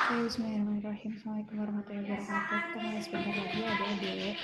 Oke, bismillahirrahmanirrahim. Assalamualaikum warahmatullahi wabarakatuh. Kita mulai sebentar lagi ya, adik-adik.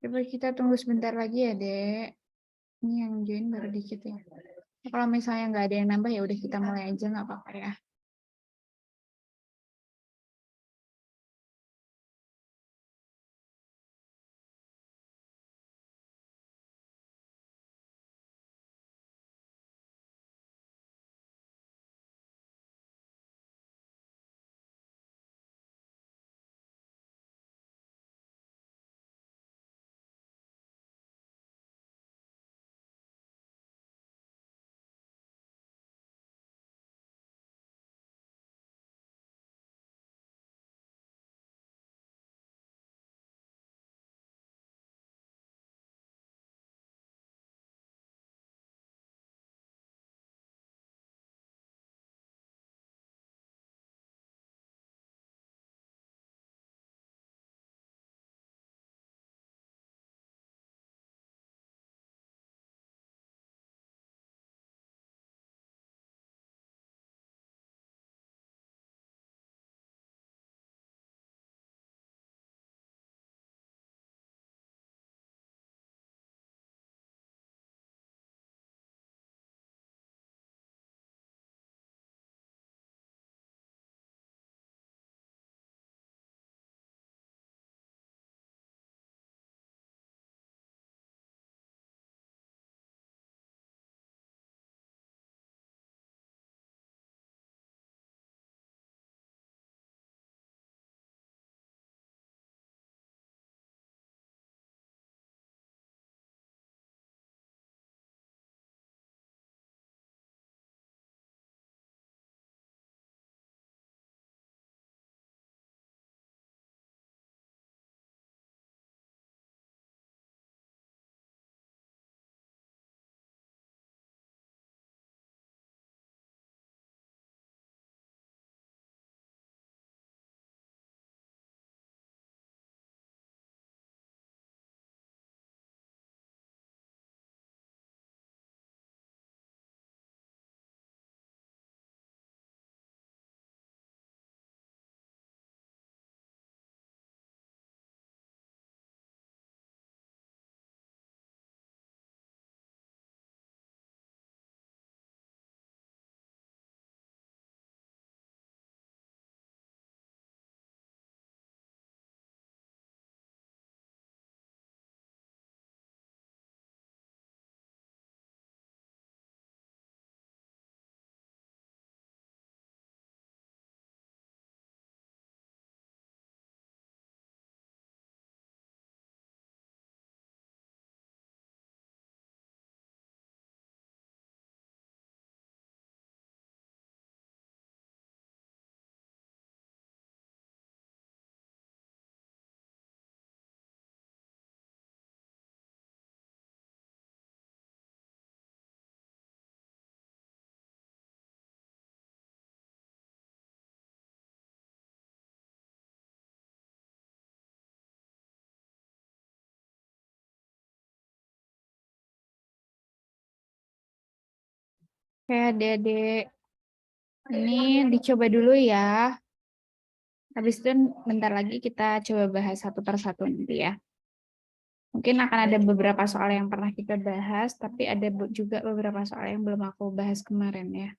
Coba kita tunggu sebentar lagi ya, Dek. Ini yang join baru dikit ya. Kalau misalnya nggak ada yang nambah ya udah kita mulai aja nggak apa-apa ya. Oke, Adik-adik. Ini dicoba dulu ya. Habis itu bentar lagi kita coba bahas satu persatu nanti ya. Mungkin akan ada beberapa soal yang pernah kita bahas, tapi ada juga beberapa soal yang belum aku bahas kemarin ya.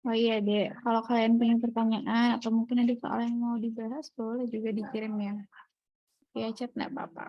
Oh iya dek, kalau kalian punya pertanyaan atau mungkin ada soal yang mau dibahas, boleh juga dikirim ya. Via chat nggak apa-apa.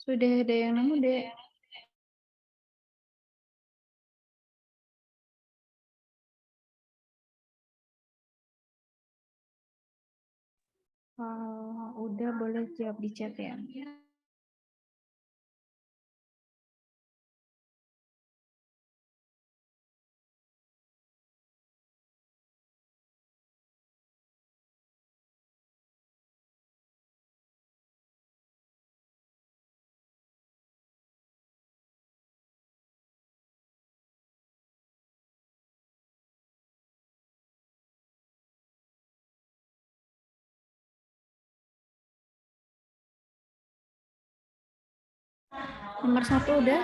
Sudah ada yang nemu, Dek? Kalau udah boleh jawab di chat ya. Nomor 1 udah?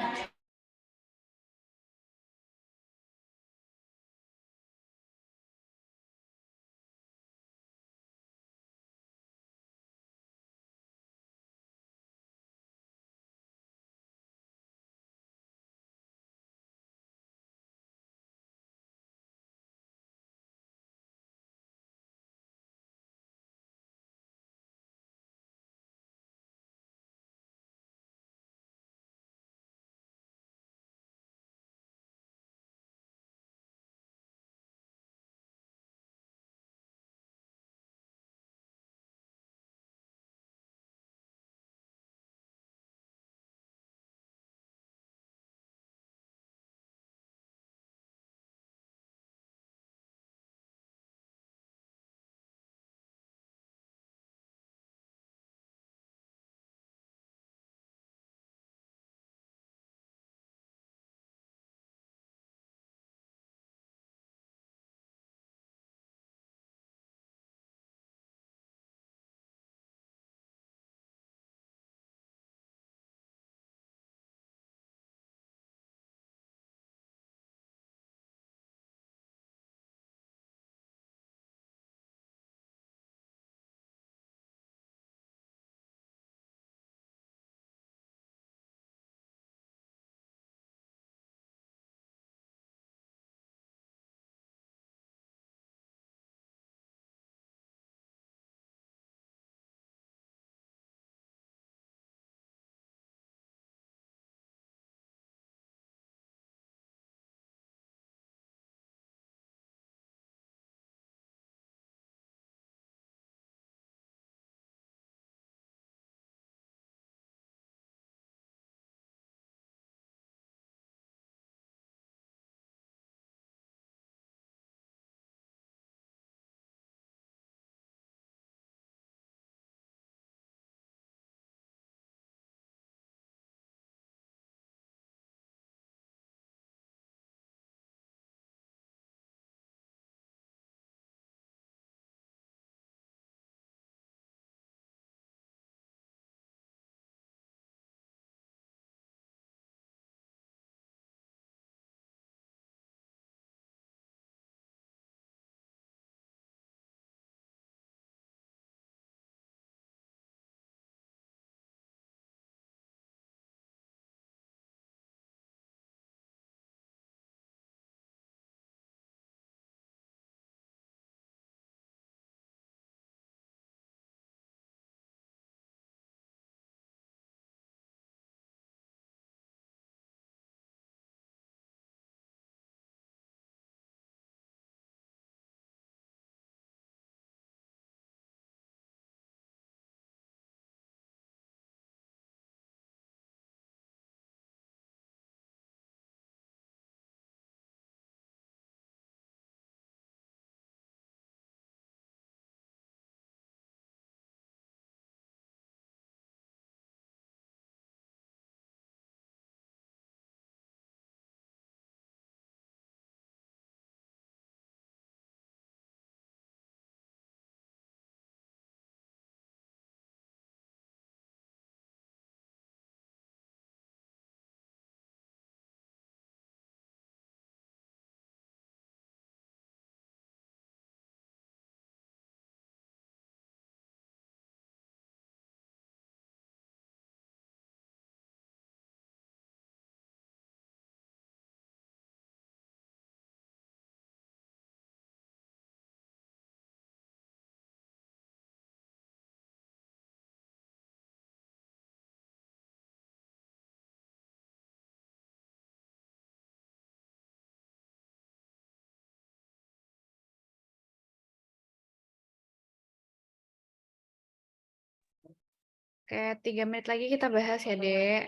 Oke, 3 menit lagi kita bahas ya, Dek.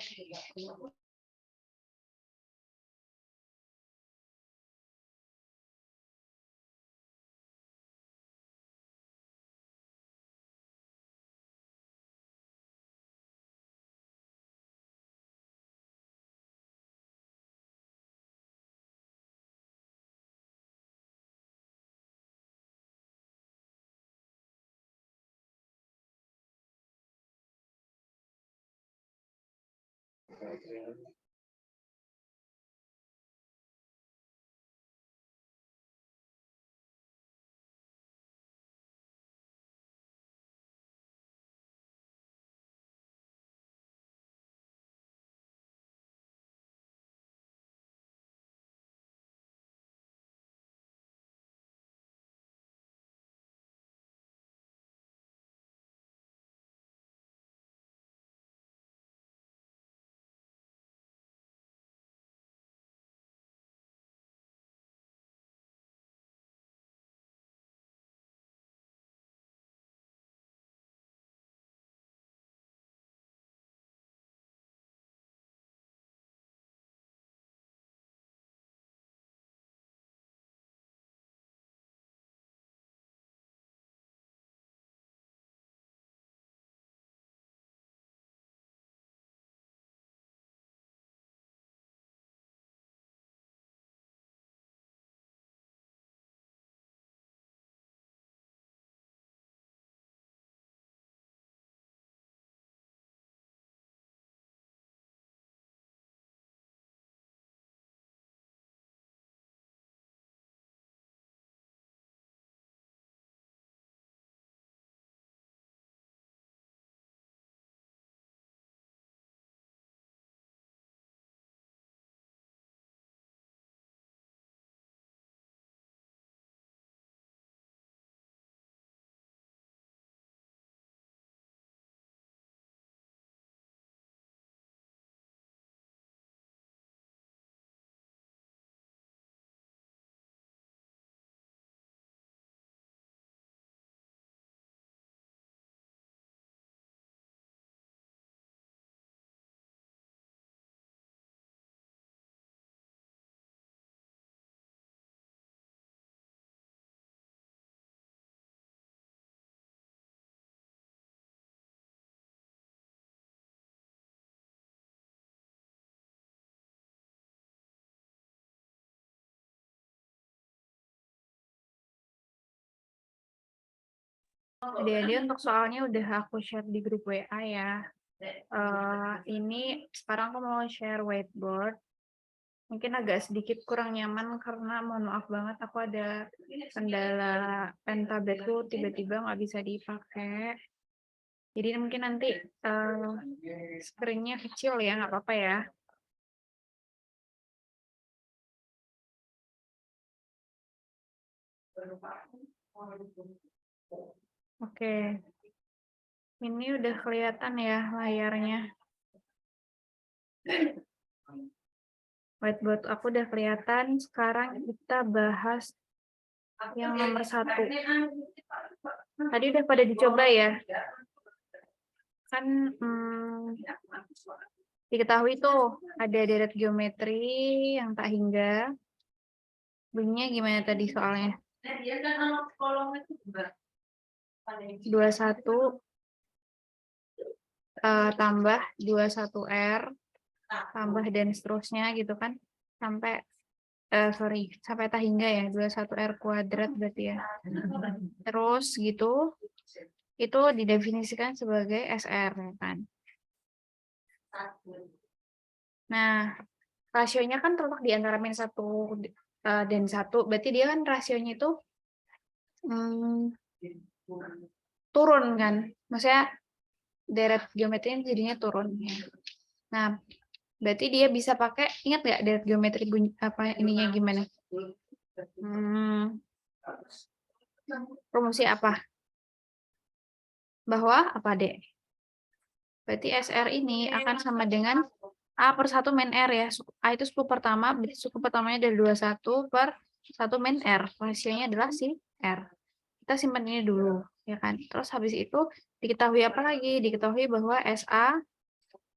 Jadi untuk soalnya udah aku share di grup WA ya. Ini sekarang aku mau share whiteboard. Mungkin agak sedikit kurang nyaman karena mohon maaf banget aku ada kendala pen tabletku tiba-tiba nggak bisa dipakai. Jadi mungkin nanti screen-nya kecil ya, nggak apa-apa ya. Oke, ini udah kelihatan ya layarnya. Whiteboard aku udah kelihatan. Sekarang kita bahas yang nomor 1. Tadi udah pada dicoba ya. Kan diketahui tuh ada deret geometri yang tak hingga. Bunyinya gimana tadi soalnya? 21 tambah 21R tambah dan seterusnya gitu kan sampai sampai tak hingga ya 21R kuadrat berarti ya. Terus gitu itu didefinisikan sebagai SR ya kan. Nah, rasionya kan terletak di antara -1 dan 1, berarti dia kan rasionya itu turun kan. Maksudnya deret geometrinya jadinya turun. Nah, berarti dia bisa pakai, ingat nggak deret geometri apa ininya gimana? Rumusnya apa? Bahwa apa, Dek? Berarti SR ini akan sama dengan A/1 min R ya. A itu suku pertama, berarti suku pertamanya dari 21 per 1 min R. Rasionya adalah si R. Kita simpan ini dulu. Ya kan? Terus habis itu diketahui apa lagi? Diketahui bahwa SA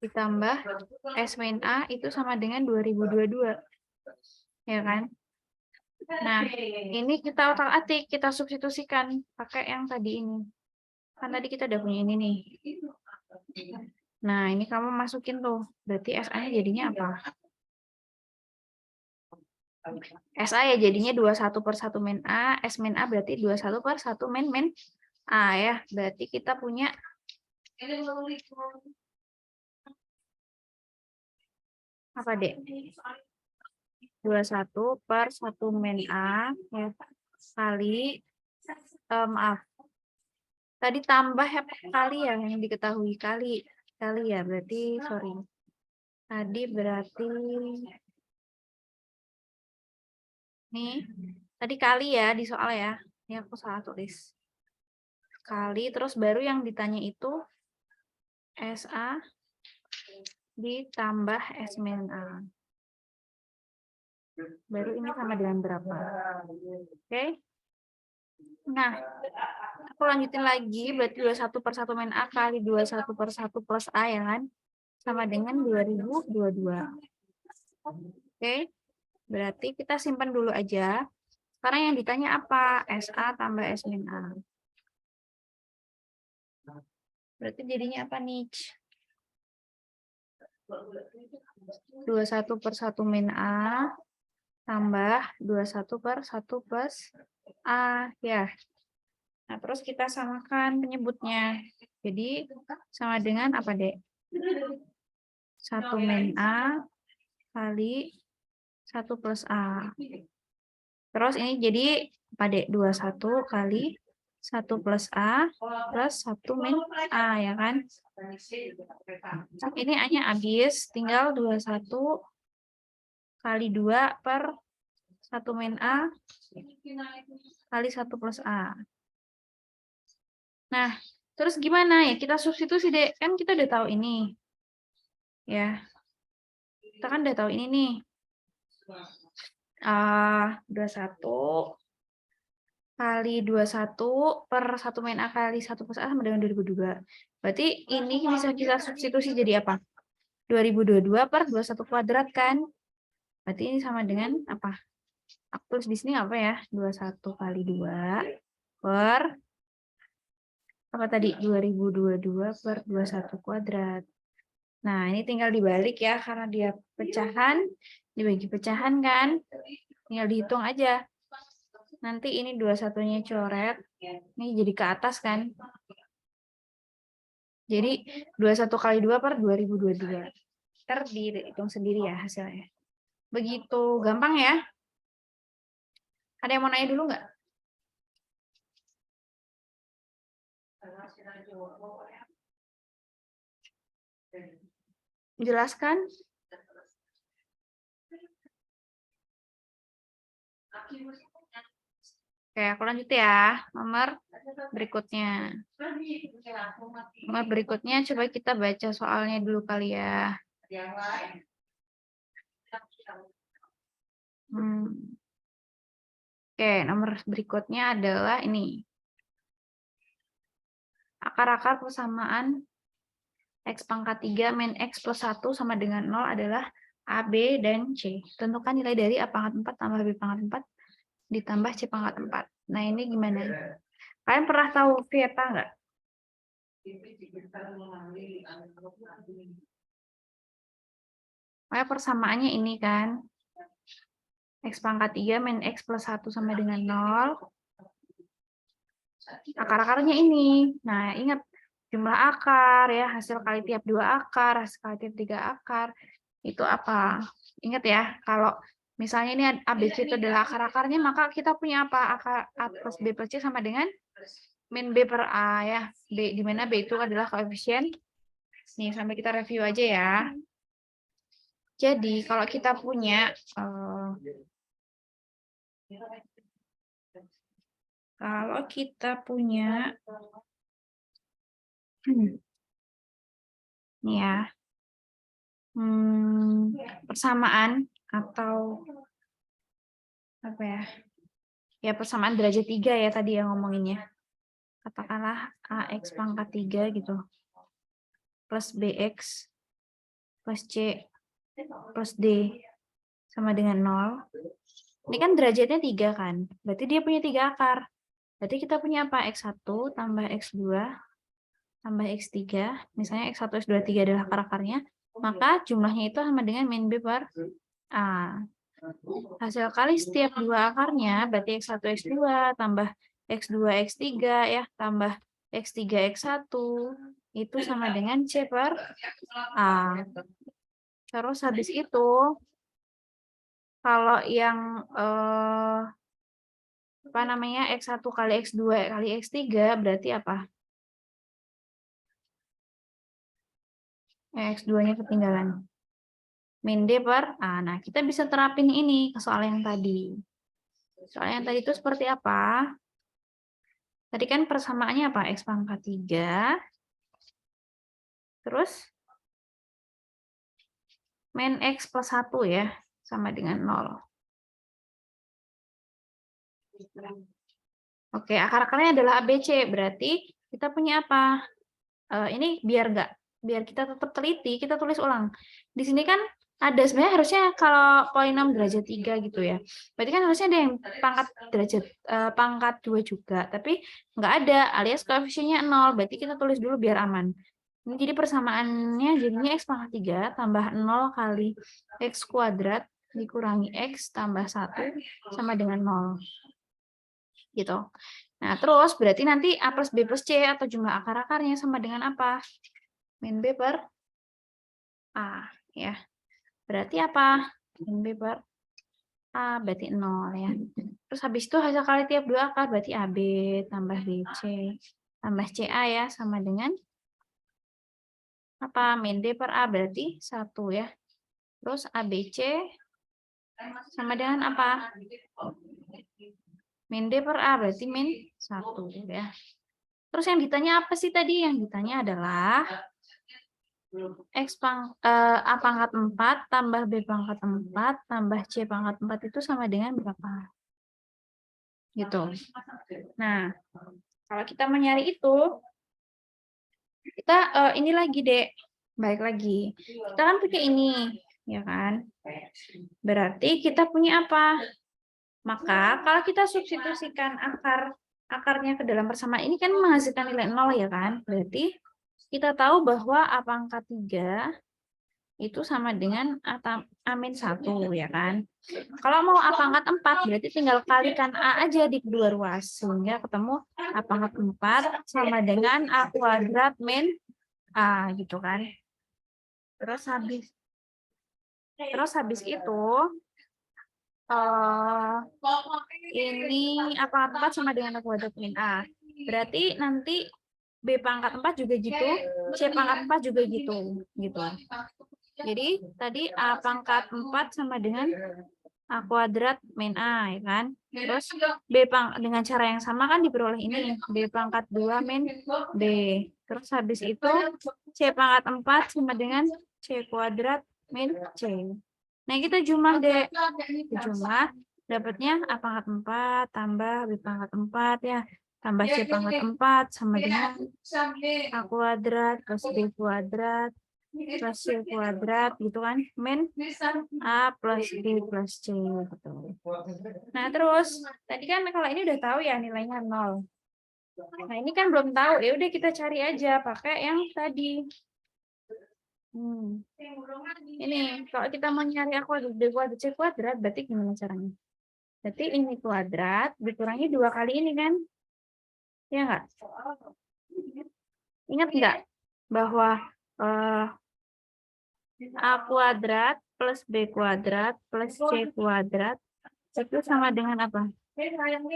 ditambah S-A itu sama dengan 2022. Ya kan? Nah, ini kita otak-atik, kita substitusikan pakai yang tadi ini. Kan tadi kita udah punya ini nih. Nah, ini kamu masukin tuh. Berarti SA-nya jadinya apa? SA ya jadinya 21 per 1 min A, S min A berarti 21 per 1 min A ya. Berarti kita punya apa, Dek? 21 per 1 min A ya, kali, maaf. Tadi tambah ya kali ya, yang diketahui kali ya, berarti sorry. Tadi berarti nih, tadi kali ya di soal ya. Ini aku salah tulis. Kali terus baru yang ditanya itu SA ditambah S min A. Baru ini sama dengan berapa? Oke. Nah, aku lanjutin lagi, berarti 21 per 1 min A kali 21 per 1 plus A ya kan? Sama dengan 2022. Oke, berarti kita simpan dulu aja. Sekarang yang ditanya apa? SA tambah S min A. Berarti jadinya apa nih? 21 per 1 min A tambah 21 per 1 plus A ya. Nah, terus kita samakan penyebutnya. Jadi sama dengan apa, Dek? 1 min A kali 1 plus A. Terus ini jadi apa, Dek? 21 kali 1 plus A plus 1 min A, ya kan? Ini A-nya habis, tinggal 21 kali 2 per 1 min A kali 1 plus A. Nah, terus gimana ya? Kita substitusi, Dek. Kan kita udah tahu ini. Ya. Kita kan udah tahu ini nih. 21 kali 21 per 1 min A kali 1 plus A sama dengan 2022. Berarti ini bisa kita substitusi jadi apa? 2022 per 21 kuadrat kan? Berarti ini sama dengan apa? Aku tulis di sini apa ya? 21 kali 2 per apa tadi? 2022 per 21 kuadrat. Nah, ini tinggal dibalik ya, karena dia pecahan, dibagi pecahan kan, tinggal dihitung aja. Nanti ini 21-nya coret, ini jadi ke atas kan. Jadi 21 kali 2 per 2022. Ntar dihitung sendiri ya hasilnya. Begitu gampang ya. Ada yang mau nanya dulu nggak? Jelaskan. Oke, aku lanjut ya. Nomor berikutnya. Nomor berikutnya coba kita baca soalnya dulu kali ya. Oke, nomor berikutnya adalah ini. Akar-akar persamaan X pangkat 3 min X plus 1 sama dengan 0 adalah A, B, dan C. Tentukan nilai dari A pangkat 4 tambah B pangkat 4 ditambah C pangkat 4. Nah, ini gimana? Kalian pernah tahu Vieta nggak? Kayak persamaannya ini kan. X pangkat 3 min X plus 1 sama dengan 0. Akar-akarnya ini. Nah, ingat jumlah akar ya, hasil kali tiap 2 akar, hasil kali tiap 3 akar. Itu apa? Ingat ya, kalau misalnya ini ABC itu adalah akar-akarnya, maka kita punya apa? Akar A plus B plus C sama dengan min B per A ya. B, di mana B itu adalah koefisien. Nih, sampai kita review aja ya. Jadi, kalau kita punya nih ya, persamaan atau apa ya? Ya, persamaan derajat 3 ya tadi yang ngomonginnya. katakanlah AX pangkat 3 gitu, plus BX, plus C, plus D, sama dengan 0. Ini kan derajatnya 3 kan, berarti dia punya 3 akar. Berarti kita punya apa? X1 tambah X2 tambah X3, misalnya X1, X2, X3 adalah akar-akarnya, maka jumlahnya itu sama dengan min B per A. Hasil kali setiap dua akarnya, berarti X1, X2, tambah X2, X3, ya, tambah X3, X1, itu sama dengan C per A. Terus habis itu, kalau yang apa namanya X1 kali X2 kali X3 berarti apa? X2-nya ketinggalan. Min D per A. Nah, kita bisa terapin ini ke soal yang tadi. Soal yang tadi itu seperti apa? Tadi kan persamaannya apa? X pangkat 3. Terus min X plus 1 ya, sama dengan 0. Oke, akar-akarnya adalah ABC. Berarti kita punya apa? Ini biar kita tetap teliti, kita tulis ulang. Di sini kan ada sebenarnya harusnya kalau polinom derajat 3 gitu ya. Berarti kan harusnya ada yang pangkat 2 juga, tapi nggak ada alias koefisiennya 0. Berarti kita tulis dulu biar aman. Ini jadi persamaannya jadinya X pangkat 3 tambah 0 kali X kuadrat dikurangi X tambah 1 sama dengan 0. Gitu. Nah, terus berarti nanti A plus B plus C atau jumlah akar-akarnya sama dengan apa? Min B per A. Ya. Berarti apa? Min B per A berarti 0 ya. Terus habis itu hasil kali tiap dua akar berarti AB tambah BC tambah CA ya sama dengan apa? Min D per A berarti 1 ya. Terus ABC sama dengan apa? Min D per A berarti min 1 ya. Terus yang ditanya apa sih tadi? Yang ditanya adalah A pangkat 4 tambah B pangkat 4 tambah C pangkat 4 itu sama dengan berapa? Gitu. Nah, kalau kita mau nyari itu, kita ini lagi, Dek. Balik lagi. Kita kan pakai ini, ya kan? Berarti kita punya apa? Maka kalau kita substitusikan akarnya ke dalam persamaan ini kan menghasilkan nilai 0 ya kan? Berarti kita tahu bahwa A pangkat 3 itu sama dengan A-1 ya kan? Kalau mau A pangkat 4 berarti tinggal kalikan A aja di kedua ruas sehingga ketemu A pangkat 4 sama dengan A kuadrat min A gitu kan. Terus habis itu ini A pangkat 4 sama dengan A kuadrat min A. Berarti nanti B pangkat 4 juga gitu, C pangkat 4 juga gitu. Jadi tadi A pangkat 4 sama dengan A kuadrat min A, ya kan? Terus dengan cara yang sama kan diperoleh ini, B pangkat 2 min B. Terus habis itu C pangkat 4 sama dengan C kuadrat min C. Nah, kita jumlah deh. Jumlah dapatnya A pangkat 4 tambah B pangkat 4 ya. Tambah C pangkat 4 sama dengan A kuadrat plus B kuadrat plus C kuadrat gitu kan. Min A plus B plus C gitu. Nah, terus tadi kan kalau ini udah tahu ya nilainya 0. Nah, ini kan belum tahu. Ya udah kita cari aja pakai yang tadi. Ini kalau kita mau nyari A kuadrat, B kuadrat, C kuadrat, berarti gimana caranya? Berarti ini kuadrat dikurangi 2 kali ini kan? Ya nggak? Ingat nggak bahwa A kuadrat plus B kuadrat plus C kuadrat itu sama dengan apa?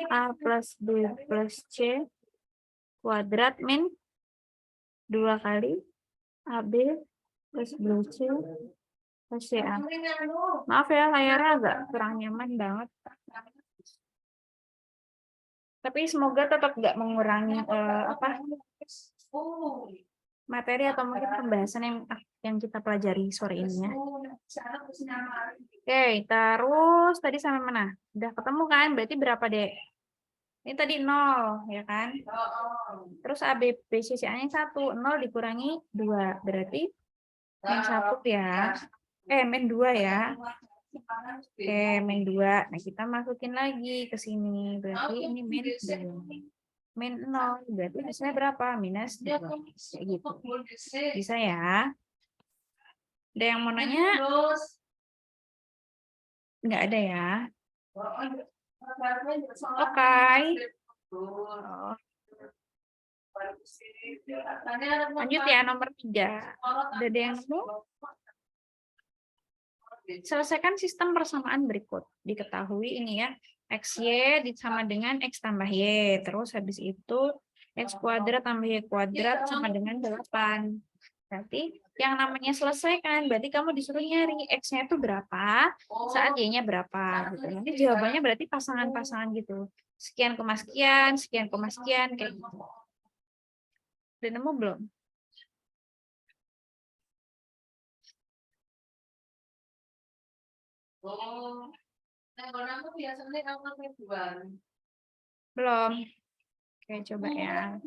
A plus B plus C kuadrat min 2 kali AB plus BC plus CA. Maaf ya, layarnya agak kurang nyaman banget. Tapi semoga tetap nggak mengurangi materi atau mungkin pembahasan yang kita pelajari sore ini ya. Oke, terus tadi sampai mana? Udah ketemu kan? Berarti berapa, Dek? Ini tadi 0, ya kan? Terus AB BCCA-nya 1, 0 dikurangi 2. Berarti min 1 ya. Min 2 ya. Oke, min 2. Nah, kita masukin lagi ke sini. Berarti ini min 2. Min 0. Berarti hasilnya berapa? Minus 2. Kayak gitu. Bisa ya? Ada yang mau nanya? Nggak ada ya? Oke. Lanjut ya, nomor 3. Ada yang nemu? Selesaikan sistem persamaan berikut. Diketahui ini ya, XY sama dengan X tambah Y. Terus habis itu X kuadrat tambah Y kuadrat sama dengan 8. Berarti yang namanya selesaikan, berarti kamu disuruh nyari X-nya itu berapa, saat Y-nya berapa. Gitu. Nanti jawabannya berarti pasangan-pasangan gitu. Sekian koma sekian, kayak gitu. Udah nemu belum? Belum. Oke, coba ya.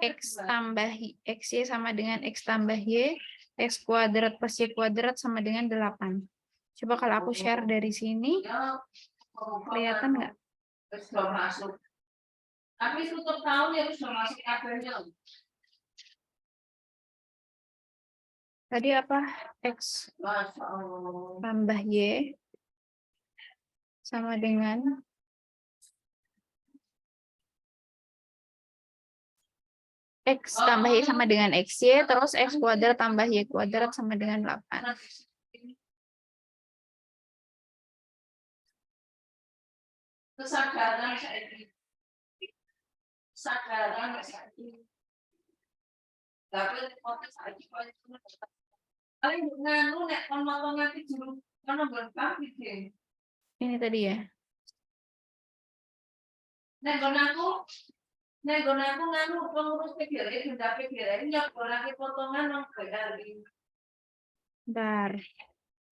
X tambah XY sama dengan X tambah Y, X kuadrat plus Y kuadrat sama dengan 8. Coba kalau aku share dari sini, kelihatan nggak? Tapi tutup tahun ya sudah masuk kabelnya. Tadi apa? X tambah Y sama dengan X tambah Y sama dengan XY, terus X kuadrat tambah Y kuadrat sama dengan 8. Kesadaran ini tadi ya. Bentar.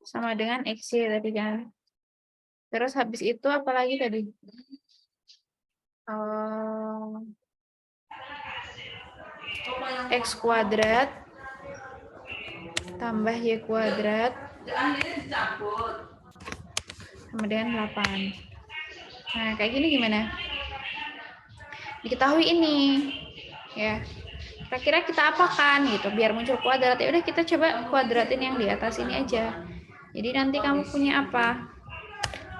Sama dengan XY tadi kan. Terus habis itu apa lagi tadi? X kuadrat tambah Y kuadrat sama dengan 8. Nah, kayak gini gimana? Diketahui ini. Ya. Kira-kira kita apakan gitu biar muncul kuadrat. Ya udah kita coba kuadratin yang di atas ini aja. Jadi nanti kamu punya apa?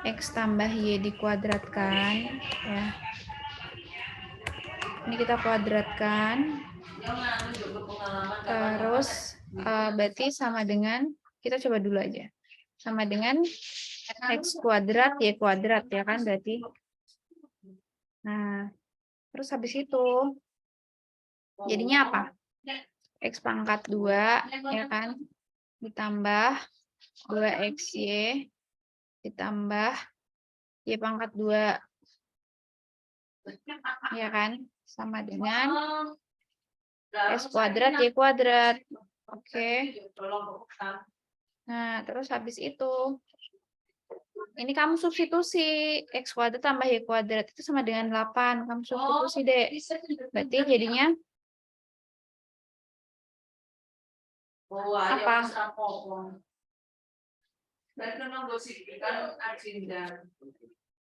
X tambah Y dikuadratkan ya. Ini kita kuadratkan. Terus berarti sama dengan, kita coba dulu aja. Sama dengan X kuadrat Y kuadrat ya kan berarti. Nah, terus habis itu jadinya apa? X pangkat 2 ya kan ditambah 2XY ditambah Y pangkat 2 ya kan sama dengan X kuadrat Y kuadrat. Oke. Nah, terus habis itu ini kamu substitusi X kuadrat tambah Y kuadrat itu sama dengan 8. Kamu substitusi deh. Berarti jadinya apa?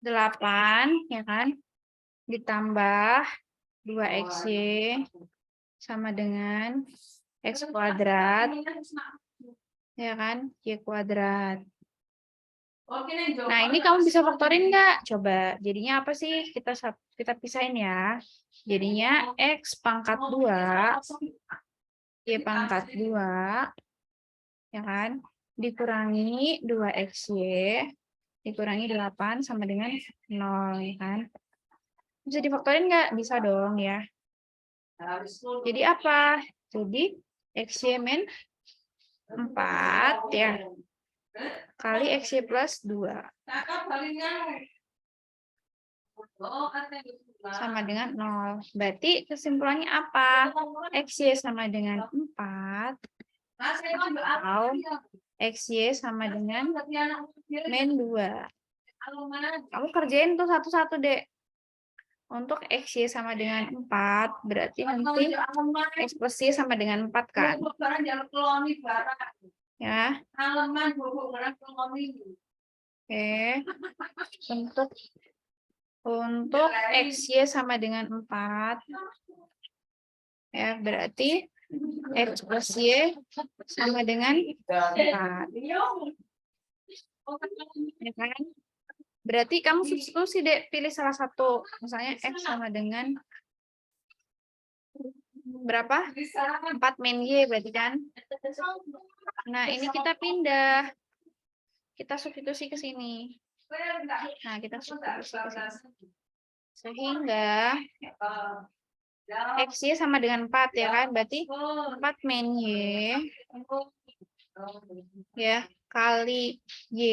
8 ya kan ditambah 2XY sama dengan X kuadrat ya kan Y kuadrat. Nah, ini kamu bisa faktorin nggak? Coba. Jadinya apa sih? Kita pisahin ya. Jadinya X pangkat 2 Y pangkat 2 ya kan dikurangi 2XY dikurangi 8 sama dengan 0 ya kan. Bisa difaktorin nggak? Bisa dong ya. Jadi apa? Jadi XY min 4 ya kali XY plus 2 sama dengan 0. Berarti kesimpulannya apa? XY sama dengan 4 atau XY sama dengan min 2. Kamu kerjain tuh satu-satu, Dek. Untuk XY sama dengan 4, berarti nanti X plus Y sama dengan 4 kan? Ya. Oke. Untuk XY sama dengan 4, ya berarti X plus Y sama dengan 4. Ya kan? Berarti kamu substitusi, Dek, pilih salah satu. Misalnya X sama dengan berapa? 4 min Y berarti kan? Nah, ini kita pindah. Kita substitusi ke sini. Nah, kita substitusi ke sini. Sehingga X-Y sama dengan 4 ya kan? Berarti 4 min Y ya kali Y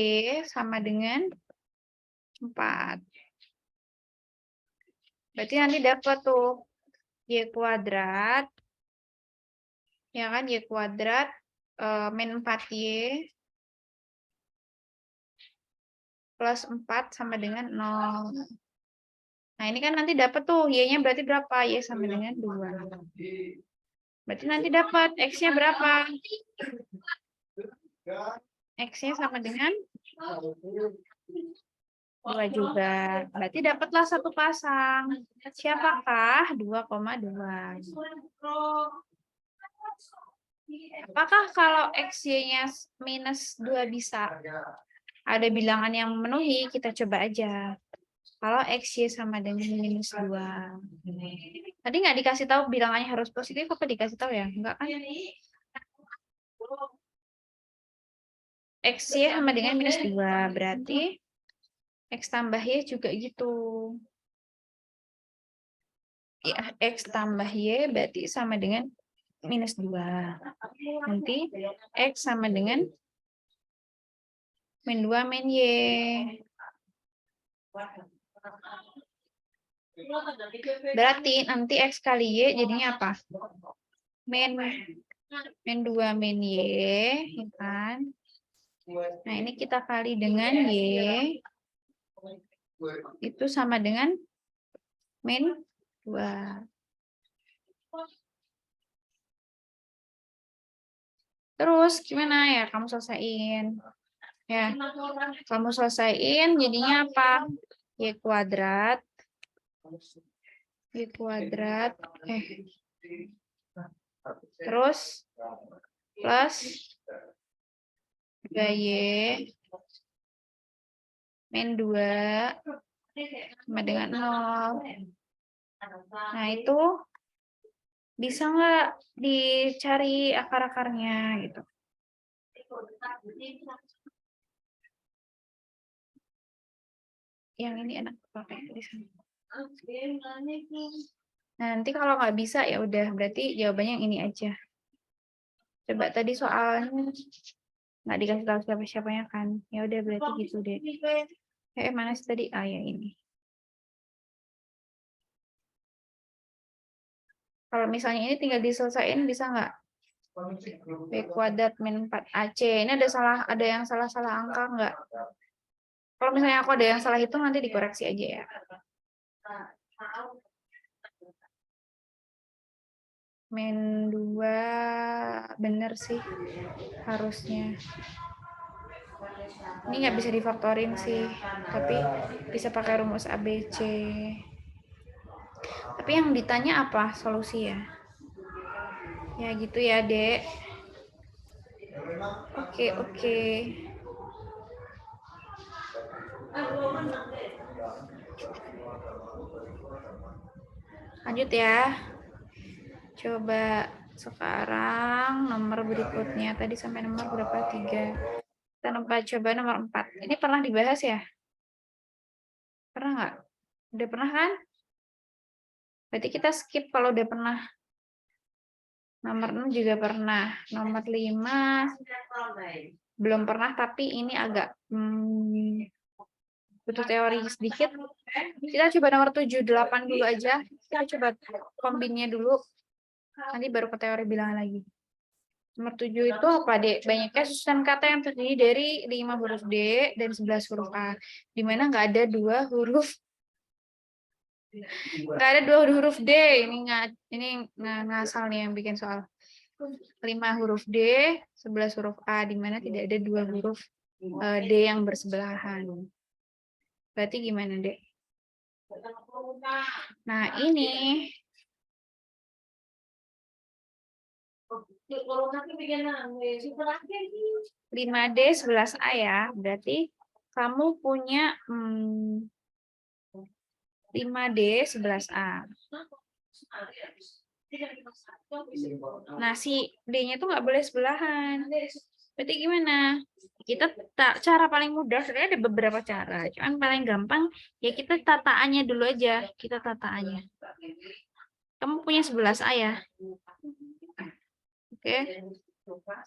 sama dengan 4. Berarti nanti dapat tuh Y kuadrat. Ya kan? Y kuadrat min 4Y plus 4 sama dengan 0. Nah, ini kan nanti dapat tuh Y-nya berarti berapa? Y sama dengan 2. Berarti nanti dapat X-nya berapa? X-nya sama dengan 2 juga. Berarti dapatlah satu pasang. Siapakah 2,2? Apakah kalau XY-nya minus 2 bisa? Ada bilangan yang memenuhi, kita coba aja. Kalau XY sama dengan minus 2. Tadi nggak dikasih tahu bilangannya harus positif, apa dikasih tahu ya? Enggak kan? XY sama dengan minus 2. Berarti X tambah Y juga gitu. Ya, X tambah Y berarti sama dengan minus 2. Nanti X sama dengan min 2 min Y. Berarti nanti X kali Y jadinya apa? Min 2 min Y, ya kan? Nah, ini kita kali dengan Y. Itu sama dengan min 2. Terus gimana ya kamu selesaiin? Ya, kamu selesaiin jadinya apa? Y kuadrat. Y kuadrat. Terus plus 2Y min 2 sama dengan 0. Nah, itu bisa nggak dicari akar-akarnya gitu. Yang ini enak pakai di sana. Nah, nanti kalau nggak bisa ya udah berarti jawabannya yang ini aja. Coba tadi soalnya nggak dikasih tahu siapa-siapanya kan. Ya udah berarti gitu deh. Mana sih tadi? Ah ya ini. Kalau misalnya ini tinggal diselesaikan bisa nggak? B kuadrat min 4AC. Ini ada yang salah-salah angka nggak? Kalau misalnya aku ada yang salah hitung nanti dikoreksi aja ya. Min 2 bener sih harusnya. Ini nggak bisa difaktorin sih, tapi bisa pakai rumus ABC. Tapi yang ditanya apa solusi ya? Ya gitu ya, Dek. Oke. Lanjut ya. Coba sekarang nomor berikutnya. Tadi sampai nomor berapa? 3. Kita coba nomor 4. Ini pernah dibahas ya? Pernah nggak? Udah pernah kan? Berarti kita skip kalau udah pernah. Nomor 6 juga pernah. Nomor 5 belum pernah, tapi ini agak butuh teori sedikit. Kita coba nomor 7, 8 dulu aja. Kita coba kombinnya dulu. Nanti baru ke teori bilangan lagi. Nomor 7 itu apa, Dek? Banyaknya susunan kata yang terdiri dari 5 huruf D dan 11 huruf A. Di mana nggak ada dua huruf D. Ini ngasal nih yang bikin soal. 5 huruf D, 11 huruf A, di mana tidak ada dua huruf D yang bersebelahan. Berarti gimana, Dek? Nah, ini 5D 11A ya. Berarti kamu punya 5D 11A. Nah, si D-nya tuh nggak boleh sebelahan. Berarti gimana? Cara paling mudah, sebenarnya ada beberapa cara. Cuman paling gampang, ya kita tataannya dulu aja. Kita tataannya. Kamu punya 11A ya? Oke.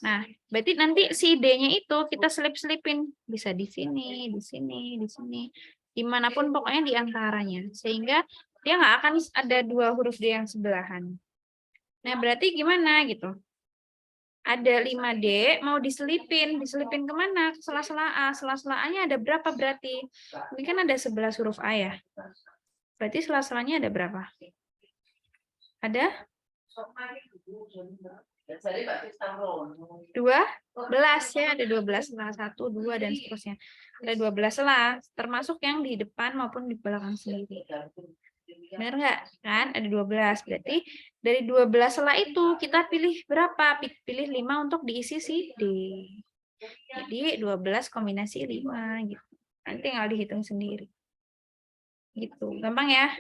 Nah, berarti nanti si D-nya itu kita selip-selipin. Bisa di sini, di sini, di sini. Dimanapun pokoknya di antaranya. Sehingga dia nggak akan ada dua huruf D yang sebelahan. Nah, berarti gimana gitu? Ada 5D, mau diselipin. Diselipin kemana? Ke sela-sela A. Sela-sela A-nya ada berapa berarti? Ini kan ada 11 huruf A ya. Berarti sela-selanya ada berapa? Ada? 12 ya, ada 12 selah 1, 2 dan seterusnya. Ada 12 selah, termasuk yang di depan maupun di belakang sendiri. Benar nggak? Kan ada 12. Berarti dari 12 selah itu kita pilih berapa? Pilih 5 untuk diisi si D. Jadi 12 kombinasi 5 gitu. Nanti tinggal dihitung sendiri. Gitu. Gampang ya?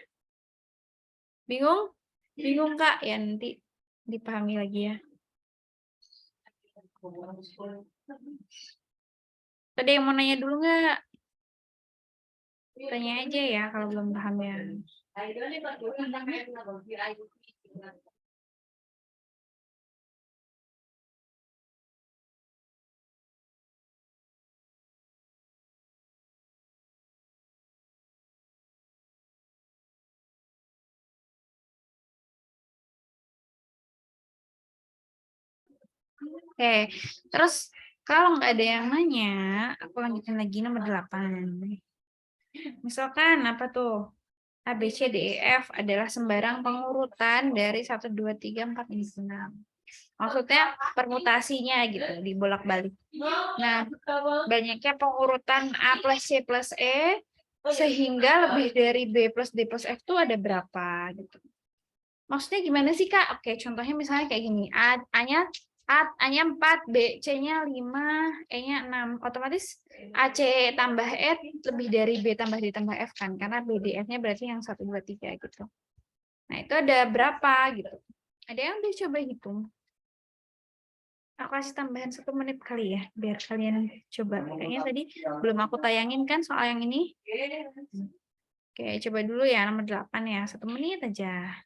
Bingung? Bingung Kak? Ya nanti dipahami lagi ya. Tadi yang mau nanya dulu nggak? Tanya aja ya kalau belum paham ya. Oke, terus kalau nggak ada yang nanya, aku lanjutin lagi nomor 8. Misalkan apa tuh? A, B, C, D, E, F adalah sembarang pengurutan dari 1, 2, 3, 4, 5, 6. Maksudnya permutasinya gitu, dibolak-balik. Nah, banyaknya pengurutan A plus C plus E, sehingga lebih dari B plus D plus F itu ada berapa gitu. Maksudnya gimana sih, Kak? Oke, contohnya misalnya kayak gini. A-nya 4, B, C-nya 5, E-nya 6. Otomatis AC tambah E lebih dari B tambah D tambah F kan? Karena B, D, F-nya berarti yang 1, 2, 3 gitu. Nah, itu ada berapa gitu. Ada yang udah coba hitung? Aku kasih tambahan 1 menit kali ya, biar kalian coba. Kayaknya tadi belum aku tayangin kan soal yang ini. Oke, coba dulu ya nomor 8 ya. 1 menit aja.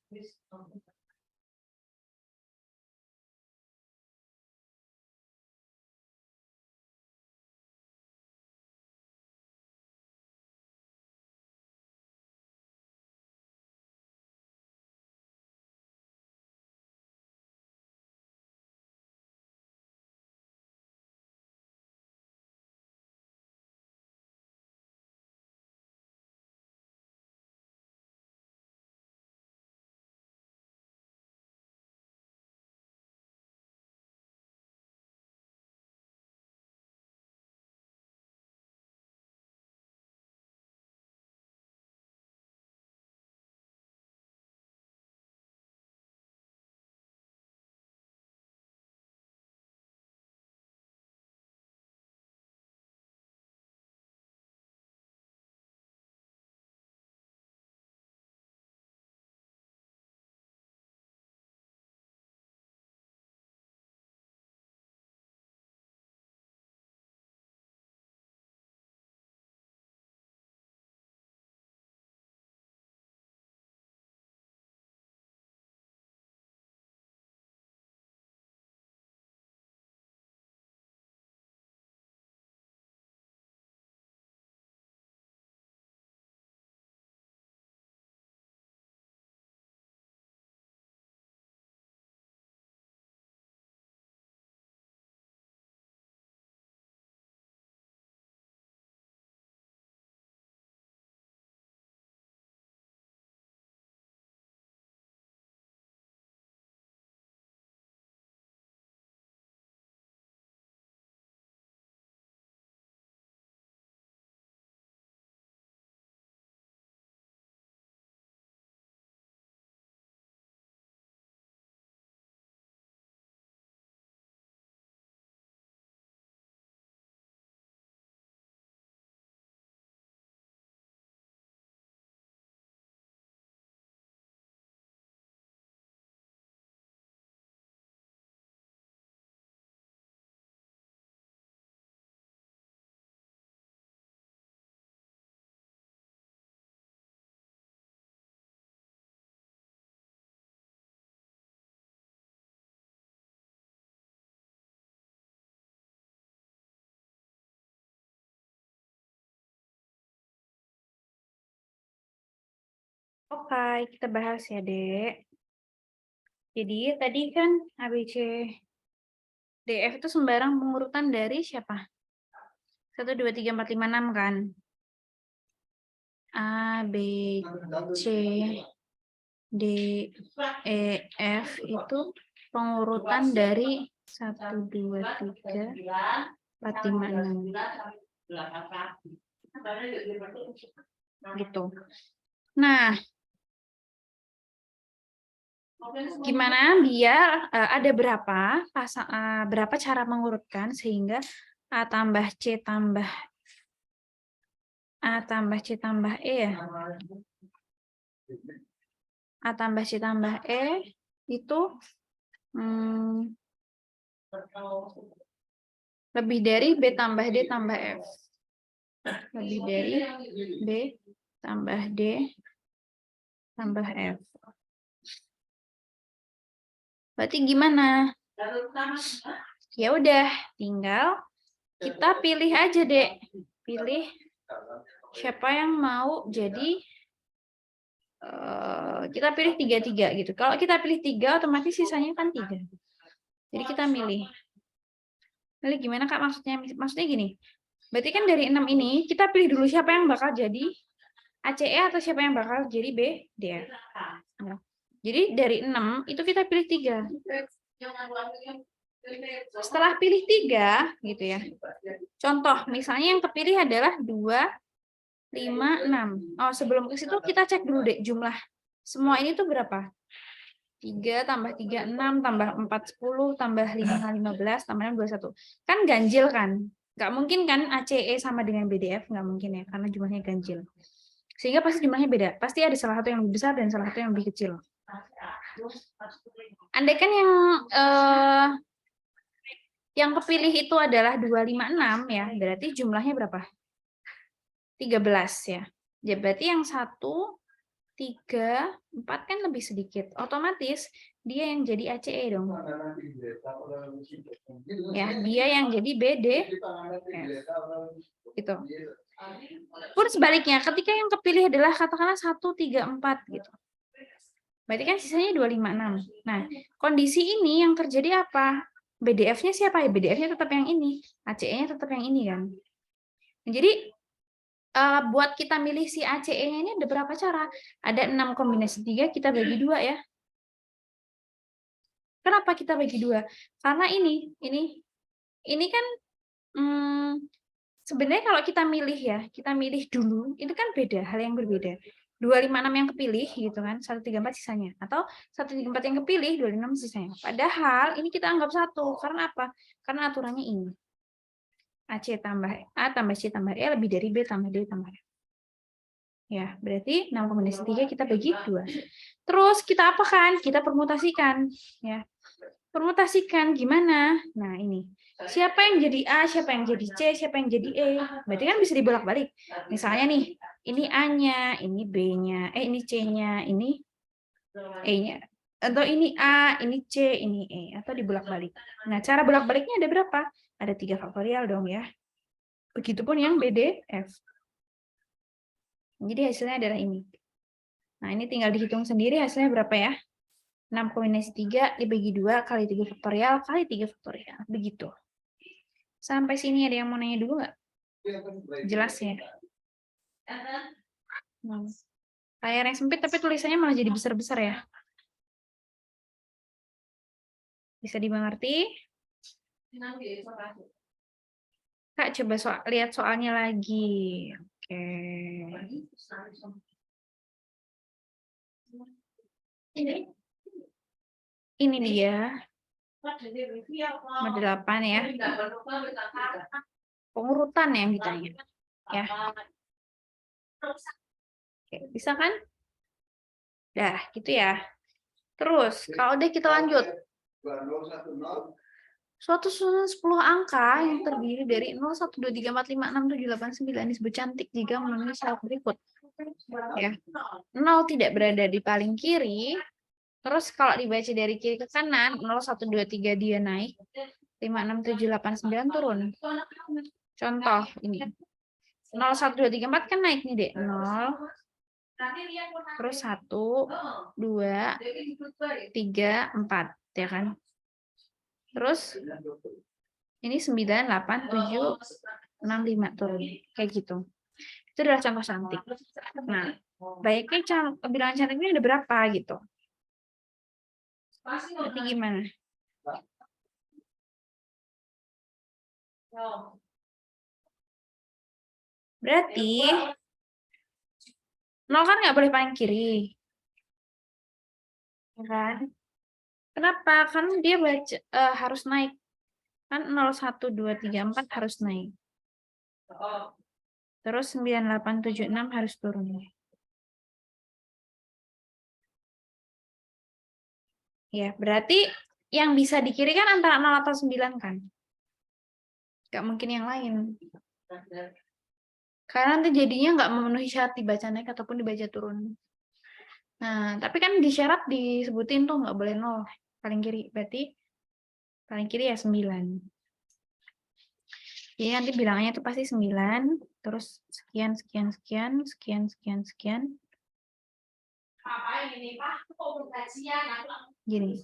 Oke, kita bahas ya, Dek. Jadi tadi kan ABC DF itu sembarang pengurutan dari siapa? 1, 2, 3, 4, 5, 6 kan? A, B, C, D, E, F itu pengurutan dari 1, 2, 3, 4, 5, 6. Gitu. Nah, gimana biar ada berapa cara mengurutkan sehingga A tambah C tambah A tambah C tambah E ya? A tambah C tambah E itu lebih dari B tambah D tambah F. Lebih dari B tambah D tambah F. Berarti gimana? Ya udah, tinggal kita pilih aja, Dek. Pilih siapa yang mau jadi kita pilih 3-3 gitu. Kalau kita pilih 3, otomatis sisanya kan 3. Jadi kita milih. Milih gimana, Kak, maksudnya? Maksudnya gini. Berarti kan dari 6 ini, kita pilih dulu siapa yang bakal jadi ACE atau siapa yang bakal jadi B, D. Ya. Jadi dari 6, itu kita pilih 3. Setelah pilih 3, gitu ya. Contoh, misalnya yang kepilih adalah 2, 5, 6. Oh, sebelum ke situ kita cek dulu deh jumlah. Semua ini tuh berapa? 3 tambah 3, 6, tambah 4, 10, tambah 5, 15, tambah 6, 21. Kan ganjil kan? Nggak mungkin kan ACE sama dengan BDF? Nggak mungkin ya, karena jumlahnya ganjil. Sehingga pasti jumlahnya beda. Pasti ada salah satu yang lebih besar dan salah satu yang lebih kecil. Andai kan yang kepilih itu adalah 256 ya, berarti jumlahnya berapa? 13 ya. Ya berarti yang 1, 3, 4 kan lebih sedikit. Otomatis dia yang jadi ACE dong. Ya, dia yang jadi BD. Gitu. Pun sebaliknya, ketika yang kepilih adalah katakanlah 1, 3, 4 gitu. Berarti kan sisanya 256. Nah, kondisi ini yang terjadi apa? BDF-nya siapa ya? BDF-nya tetap yang ini. ACE-nya tetap yang ini kan. Jadi buat kita milih si ACE-nya ini ada berapa cara? Ada 6 kombinasi 3, kita bagi 2 ya. Kenapa kita bagi 2? Karena ini kan sebenarnya kalau kita milih dulu, itu kan beda, hal yang berbeda. 256 yang kepilih gitu kan, 134 sisanya. Atau 134 yang kepilih, 256 sisanya. Padahal ini kita anggap satu. Karena apa? Karena aturannya ini. AC tambah A tambah C tambah E lebih dari B tambah D tambah F. Ya, berarti 6 kombinasi 3 kita bagi 2. Terus kita apakan? Kita permutasikan. Ya. Permutasikan gimana? Nah, ini. Siapa yang jadi A, siapa yang jadi C, siapa yang jadi E. Berarti kan bisa dibolak-balik. Misalnya nih, ini A-nya, ini B-nya, ini C-nya, ini E-nya. Atau ini A, ini C, ini E. Atau dibolak-balik. Nah, cara bolak-baliknya ada berapa? Ada 3 faktorial dong ya. Begitupun yang B, D, F. Jadi hasilnya adalah ini. Nah, ini tinggal dihitung sendiri hasilnya berapa ya? 6 kombinasi 3 dibagi 2 kali 3 faktorial kali 3 faktorial. Begitu. Sampai sini ada yang mau nanya dulu nggak? Jelas ya? Layar yang sempit tapi tulisannya malah jadi besar-besar ya. Bisa dimengerti? Kak, coba lihat soalnya lagi. Oke. Ini dia. Nomor 8 ya. Pengurutan yang ditanya. Ya. Oke, bisa kan? Dah, gitu ya. Terus, kalau udah kita lanjut. Suatu susunan 10 angka yang terdiri dari 0, 1, 2, 3, 4, 5, 6, 7, 8, 9 disebut cantik jika memenuhi syarat berikut. Ya. 0 tidak berada di paling kiri. Terus kalau dibaca dari kiri ke kanan, 0, 1, 2, 3 dia naik. 5, 6, 7, 8, 9 turun. Contoh ini. 0, 1, 2, 3, 4 kan naik nih, Dek. 0, Terus 1, 2, 3, 4, ya kan? Terus ini 9, 8, 7, 6, 5 turun. Kayak gitu. Itu adalah contoh cantik. Nah, baiknya bilangan cantik ini ada berapa gitu? Berarti gimana? Berarti 0 kan nggak boleh paling kiri. Ya kan? Kenapa? Kan dia harus naik. Kan 0, 1, 2, 3, 4 harus naik. Terus 9, 8, 7, 6 harus turun. Ya, berarti yang bisa di kiri kan antara 0 atau 9 kan? Nggak mungkin yang lain. Karena nanti jadinya nggak memenuhi syarat dibaca naik ataupun dibaca turun. Nah, tapi kan di syarat disebutin tuh nggak boleh 0. Paling kiri. Berarti paling kiri ya 9. Jadi nanti bilangannya itu pasti 9. Terus sekian, sekian, sekian, sekian, sekian, sekian. Gini.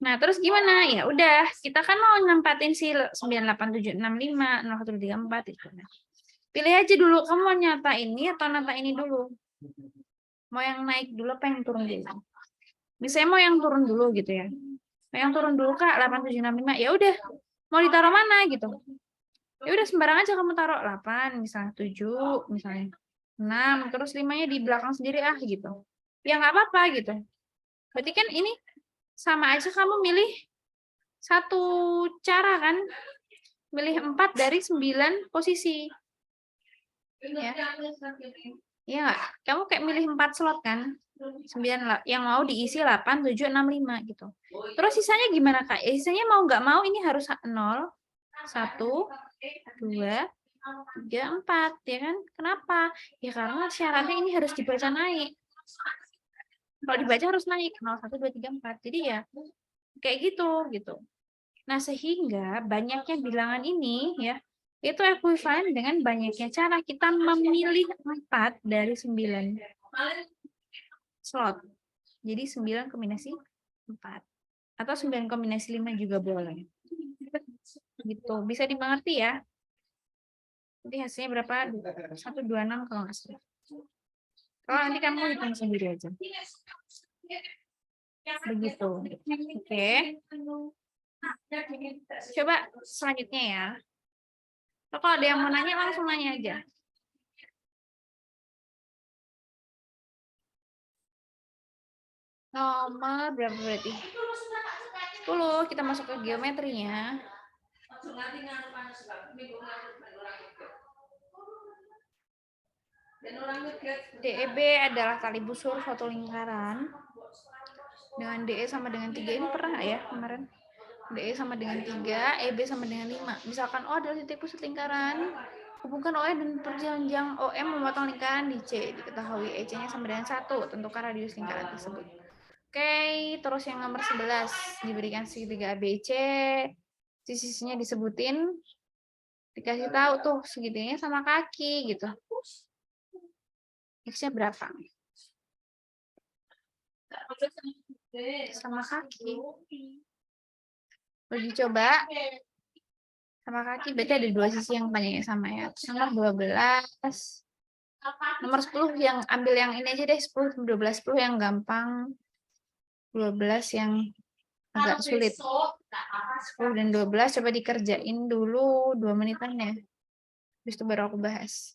Nah, terus gimana? Ya udah, kita kan mau nempatin si 98765, 0134 itu. Nah, pilih aja dulu, kamu mau nyata ini atau nyata ini dulu. Mau yang naik dulu apa yang turun dulu? Misalnya mau yang turun dulu gitu ya. Mau yang turun dulu Kak, 8765. Ya udah, mau ditaruh mana gitu. Ya udah sembarang aja kamu taruh 8, misalnya 7, misalnya 6, terus 5-nya di belakang sendiri gitu. Ya nggak apa-apa gitu. Berarti kan ini sama aja kamu milih satu cara kan, milih 4 dari 9 posisi. Ya. Iya nggak? Kamu kayak milih 4 slot kan? 9 yang mau diisi 8, 7, 6, 5 gitu. Terus sisanya gimana Kak? Ya, sisanya mau nggak mau ini harus 0, 1, 2, 3, 4, ya kan? Kenapa? Ya karena syaratnya ini harus dibaca naik. Kalau dibaca harus naik 0, 1, 2, 3, 4. Jadi ya kayak gitu. Nah, sehingga banyaknya bilangan ini ya itu ekuivalen dengan banyaknya cara kita memilih 4 dari 9 slot. Jadi 9 kombinasi 4. Atau 9 kombinasi 5 juga boleh. Gitu. Bisa dimengerti ya? Jadi hasilnya berapa? 126 kalau nggak salah. Kalau nanti kamu hitung sendiri aja. Begitu. Oke. Coba selanjutnya ya. Kalau ada yang mau nanya langsung nanya aja. Nomor berapa berarti? 10. Kita masuk ke geometrinya. DEB adalah tali busur suatu lingkaran dengan DE sama dengan 3. Ini pernah ya kemarin? DE sama dengan 3, EB sama dengan 5. Misalkan O adalah titik pusat lingkaran, hubungkan OE dan perpanjang OM memotong lingkaran di C. Diketahui EC-nya sama dengan 1. Tentukan radius lingkaran tersebut. Oke, terus yang nomor 11 diberikan segitiga ABC, sisinya disebutin, dikasih tahu tuh segitiganya sama kaki gitu. X-nya berapa? Sama kaki. Uji coba sama kaki berarti ada 2 sisi yang panjangnya sama ya. Nomor 12. Nomor 10 yang ambil yang ini aja deh, 10, 12, 10 yang gampang. 12 yang agak sulit. 10 dan 12 coba dikerjain dulu 2 menitan ya. Habis itu baru aku bahas.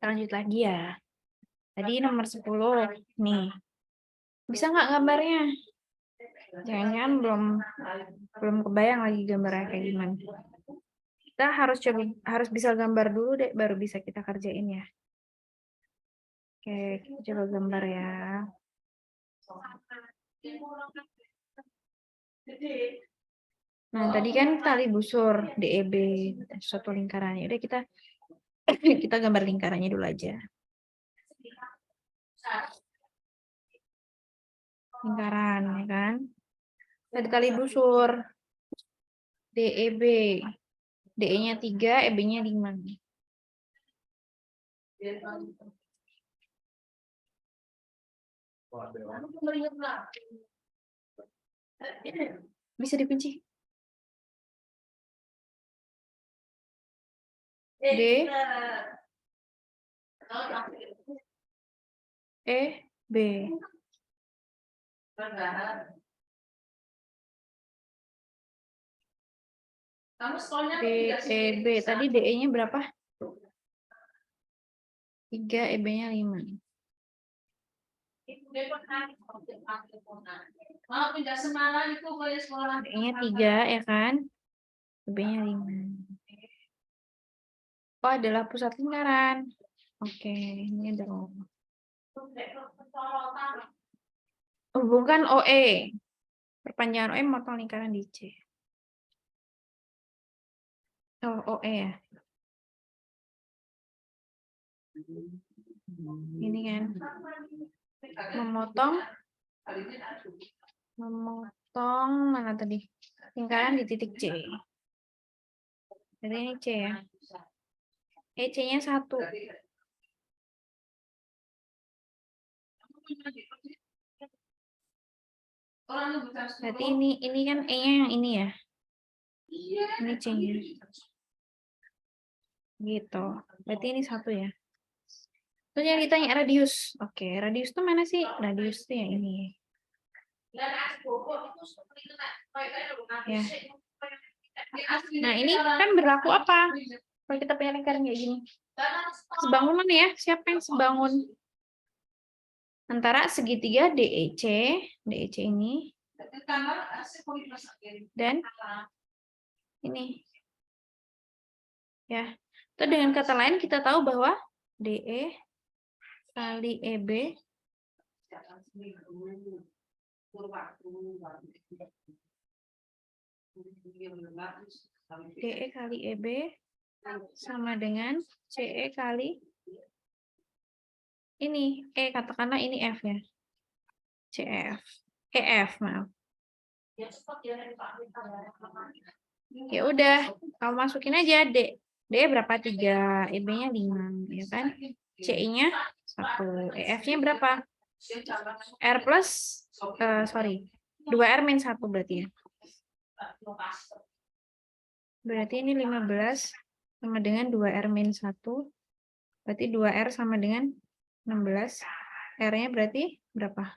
Lanjut lagi ya. Tadi nomor 10 nih. Bisa nggak gambarnya? Jangan-jangan belum kebayang lagi gambarnya kayak gimana. Kita harus bisa gambar dulu deh, baru bisa kita kerjain ya. Oke, kita coba gambar ya. Nah, tadi kan tali busur DEB suatu lingkarannya. Udah kita kita gambar lingkarannya dulu aja. Lingkaran ya kan. Ada tali busur DEB. DE-nya 3, EB-nya 5. Bisa dikunci. D E B. D E B. Tadi DE-nya berapa? 3, EB-nya 5. DE-nya 3 ya kan? EB-nya 5. Oh, adalah pusat lingkaran. Oke, ini adalah hubungkan OE. Perpanjangan OE motong lingkaran di C. Oh, OE ya. Ini kan. Memotong mana tadi? Lingkaran di titik C. Jadi ini C ya. C-nya 1. Berarti ini kan E-nya yang ini ya. Ini C-nya. Gitu. Berarti ini 1 ya. Terus yang ditanya radius. Oke, radius itu mana sih? Radius itu yang ini. Ya. Nah, ini kan berlaku apa? Kalau kita punya lingkaran kayak gini. Sebangun mana ya? Siapa yang sebangun? Antara segitiga DEC ini, dan ini. Ya. Atau dengan kata lain kita tahu bahwa DE kali EB DE kali EB sama dengan CE kali ini. Katakanlah ini F ya. CF. EF, maaf. Ya udah, kamu masukin aja D. D berapa? 3, EB-nya 5, ya kan? CI-nya 1, EF-nya berapa? R plus, 2R min 1 berarti ya. Berarti ini 15 sama dengan 2R min 1. Berarti 2R sama dengan 16. R-nya berarti berapa?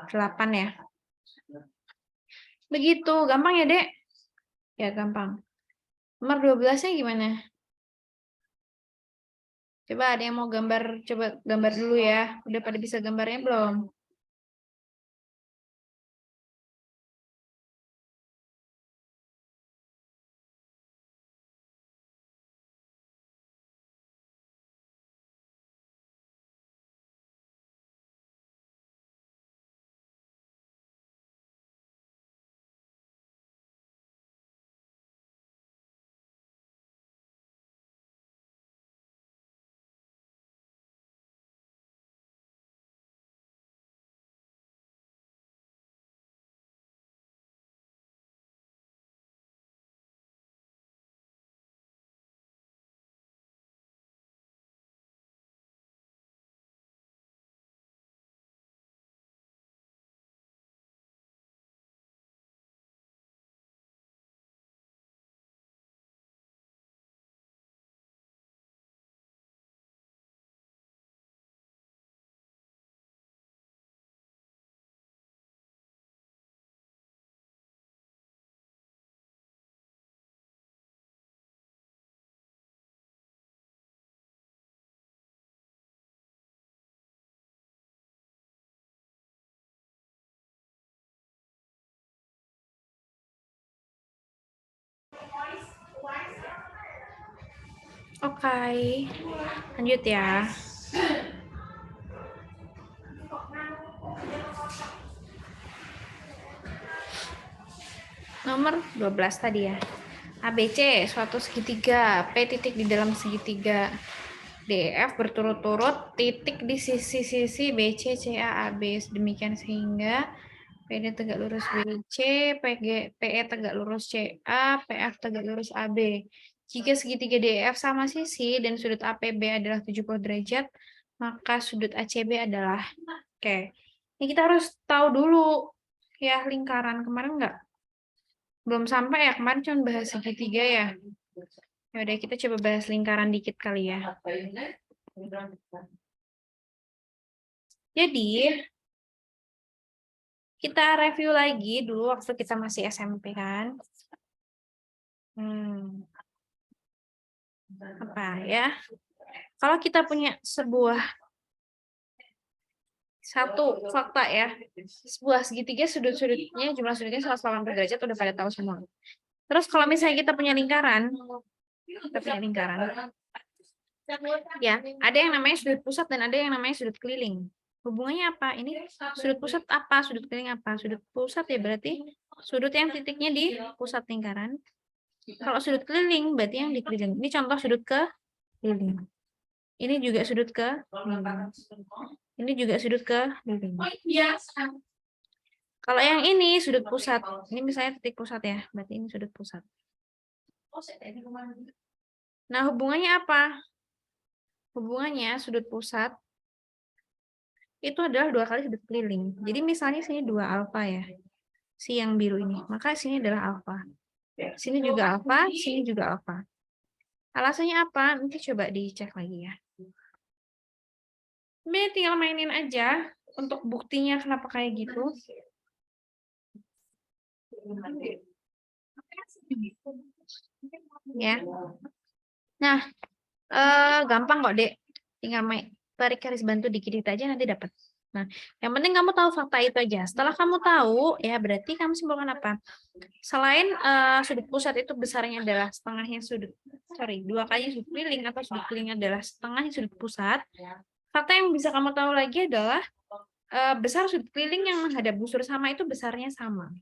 8 ya. Begitu, gampang ya, Dek? Ya, gampang. Nomor 12-nya gimana? Coba ada yang mau gambar, coba gambar dulu ya. Udah pada bisa gambarnya belum? Oke, lanjut ya. Nomor 12 tadi ya. ABC suatu segitiga, P titik di dalam segitiga. DF berturut-turut titik di sisi-sisi BC, CA, AB. Demikian sehingga PD tegak lurus BC, PE tegak lurus CA, PF tegak lurus AB. Jika segitiga DF sama sisi dan sudut APB adalah 70 derajat, maka sudut ACB adalah oke. Ini kita harus tahu dulu ya lingkaran kemarin nggak? Belum sampai ya, kemarin cuma bahas segitiga ya. Ya udah kita coba bahas lingkaran dikit kali ya. Jadi kita review lagi dulu waktu kita masih SMP kan. Apa ya? Kalau kita punya satu fakta ya, sebuah segitiga sudut-sudutnya, jumlah sudutnya 180 derajat udah pada tahu semua. Terus kalau misalnya kita punya lingkaran, ya ada yang namanya sudut pusat dan ada yang namanya sudut keliling. Hubungannya apa? Ini sudut pusat apa? Sudut keliling apa? Sudut pusat ya berarti sudut yang titiknya di pusat lingkaran. Kalau sudut keliling berarti yang di keliling. Ini contoh sudut keliling. Ini juga sudut keliling. Ini juga sudut keliling. Kalau yang ini sudut pusat. Ini misalnya titik pusat ya. Berarti ini sudut pusat. Nah, hubungannya apa? Hubungannya sudut pusat itu adalah 2 kali sudut keliling. Jadi misalnya sini 2 alfa ya. Si yang biru ini. Maka sini adalah alfa. Sini juga alfa, sini juga alfa. Alasannya apa? Nanti coba dicek lagi ya. Ini tinggal mainin aja untuk buktinya kenapa kayak gitu. Ya. Nah, gampang kok, Dek. Tinggal tarik garis bantu dikit-dikit aja nanti dapat. Nah, yang penting kamu tahu fakta itu aja. Setelah kamu tahu, ya berarti kamu simpulkan apa? Selain sudut pusat itu besarnya adalah setengahnya sudut, 2 kali sudut keliling atau sudut keliling adalah setengahnya sudut pusat. Fakta yang bisa kamu tahu lagi adalah besar sudut keliling yang menghadap busur sama itu besarnya sama.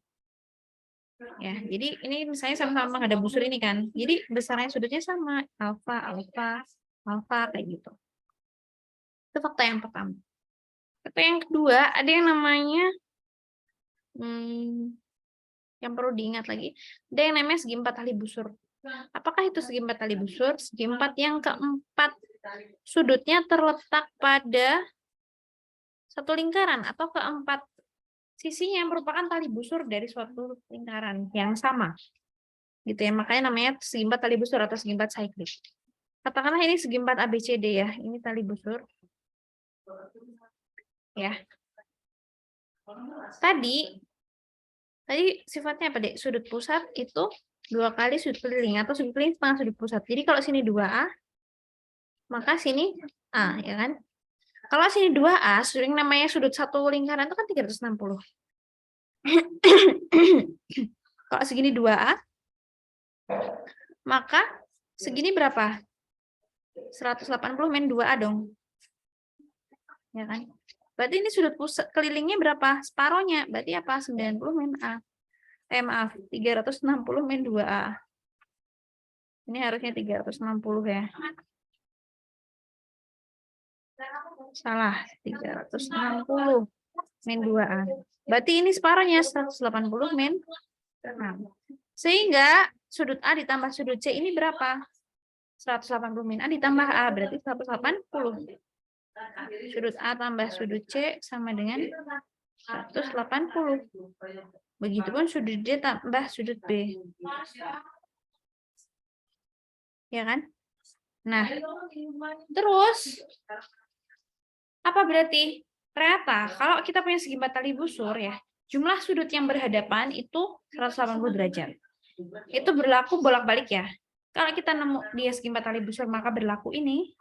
Ya, jadi ini misalnya sama-sama menghadap busur ini kan. Jadi besarnya sudutnya sama, alfa, alfa, alfa kayak gitu. Itu fakta yang pertama. Fakta yang kedua, ada yang namanya yang perlu diingat lagi, ada yang namanya segi 4 tali busur. Apakah itu segi 4 tali busur? Segi 4 yang keempat sudutnya terletak pada satu lingkaran atau keempat sisinya yang merupakan tali busur dari suatu lingkaran yang sama. Gitu ya, makanya namanya segi 4 tali busur atau segi 4 cyclic. Katakanlah ini segi 4 ABCD ya, ini tali busur. Ya. Tadi sifatnya apa, Dek? Sudut pusat itu 2 kali sudut keliling atau sudut keliling setengah sudut pusat. Jadi kalau sini 2A, maka sini A, ya kan? Kalau sini 2A, sudut yang namanya sudut satu lingkaran itu kan 360. Kalau segini 2A, maka segini berapa? 180 min 2A dong. Ya kan? Berarti ini sudut pusat kelilingnya berapa? Separohnya. Berarti apa? 90 min A. Maaf, 360 min 2A. Ini harusnya 360 ya. Salah, 360 min 2A. Berarti ini separohnya 180 min 6. Sehingga sudut A ditambah sudut C ini berapa? 180 min A ditambah A, berarti 180. Sudut A tambah sudut C sama dengan 180. Begitupun sudut D tambah sudut B. Ya kan? Nah, terus apa berarti? Ternyata kalau kita punya segi 4 tali busur ya, jumlah sudut yang berhadapan itu 180 derajat. Itu berlaku bolak-balik ya. Kalau kita nemu dia segi 4 tali busur maka berlaku ini.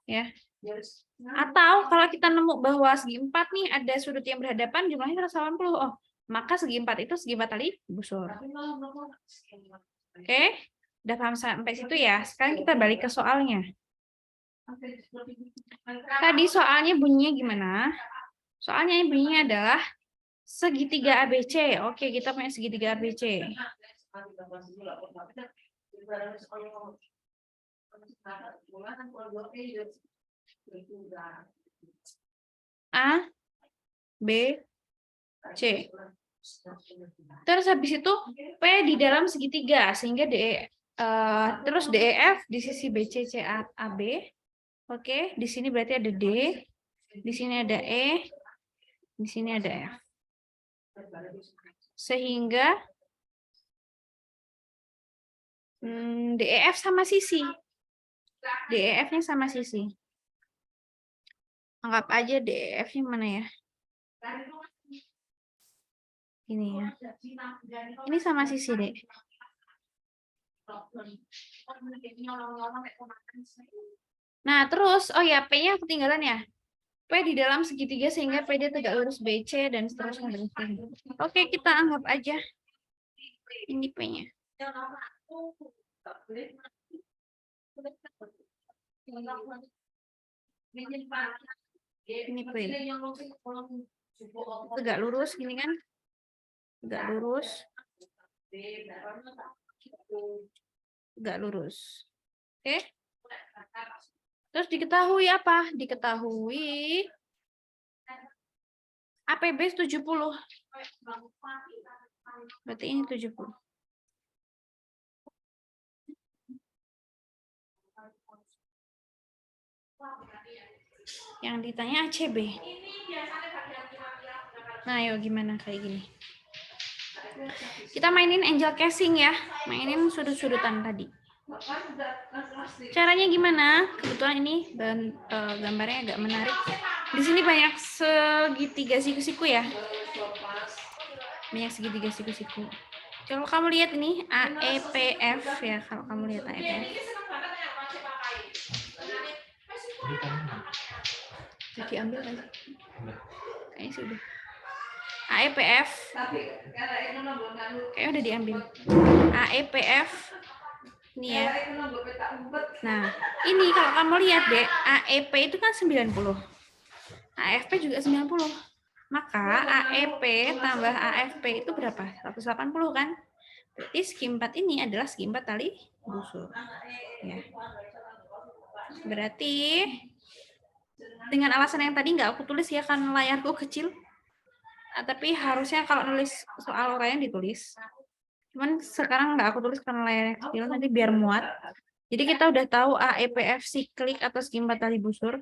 Ya. Atau kalau kita nemu bahwa segi 4 nih ada sudut yang berhadapan jumlahnya 180. Oh, maka segi 4 itu segi 4 tali busur. Oke. Udah paham sampai situ ya? Sekarang kita balik ke soalnya. Tadi soalnya bunyinya gimana? Soalnya bunyinya adalah segitiga ABC. Oke, kita punya segitiga ABC. A, B, C. Terus habis itu P di dalam segitiga sehingga terus DEF di sisi BC AB. Oke, di sini berarti ada D, di sini ada E, di sini ada F. Sehingga DEF sama sisi. DEF-nya sama sisi. Anggap aja DEF-nya mana ya? Ini ya. Ini sama sisi, Dek. Nah, terus, oh ya, P-nya ketinggalan ya. P di dalam segitiga sehingga PD tegak lurus BC dan seterusnya. Oke, kita anggap aja ini P-nya. Ini P. Tegak lurus gini kan? Tegak lurus. Tegak lurus. Oke. Terus diketahui apa? Diketahui APB 70. Berarti ini 70. Yang ditanya ACB. Nah, yuk gimana kayak gini. Kita mainin angel casing ya. Mainin sudut-sudutan tadi. Caranya gimana? Kebetulan ini gambarnya agak menarik. Di sini banyak segitiga siku-siku ya. Banyak segitiga siku-siku. Kalau kamu lihat ini AEPF ya, kalau kamu lihat AEPF. Jadi ambil kan? Kayaknya sudah. AEPF. Kayaknya udah diambil. AEPF. Ini ya. Nah, ini kalau kamu lihat deh, AEP itu kan 90. AFP juga 90. Maka AEP tambah AFP itu berapa? 180 kan? Berarti segi 4 ini adalah segi 4 tali busur. Ya. Berarti dengan alasan yang tadi nggak aku tulis ya, kan layarku kecil. Tapi harusnya kalau nulis soal uraian ditulis. Cuman sekarang nggak aku tulis karena layarnya kecil, nanti biar muat. Jadi kita udah tahu AEPF siklik atau segi 4 tali busur.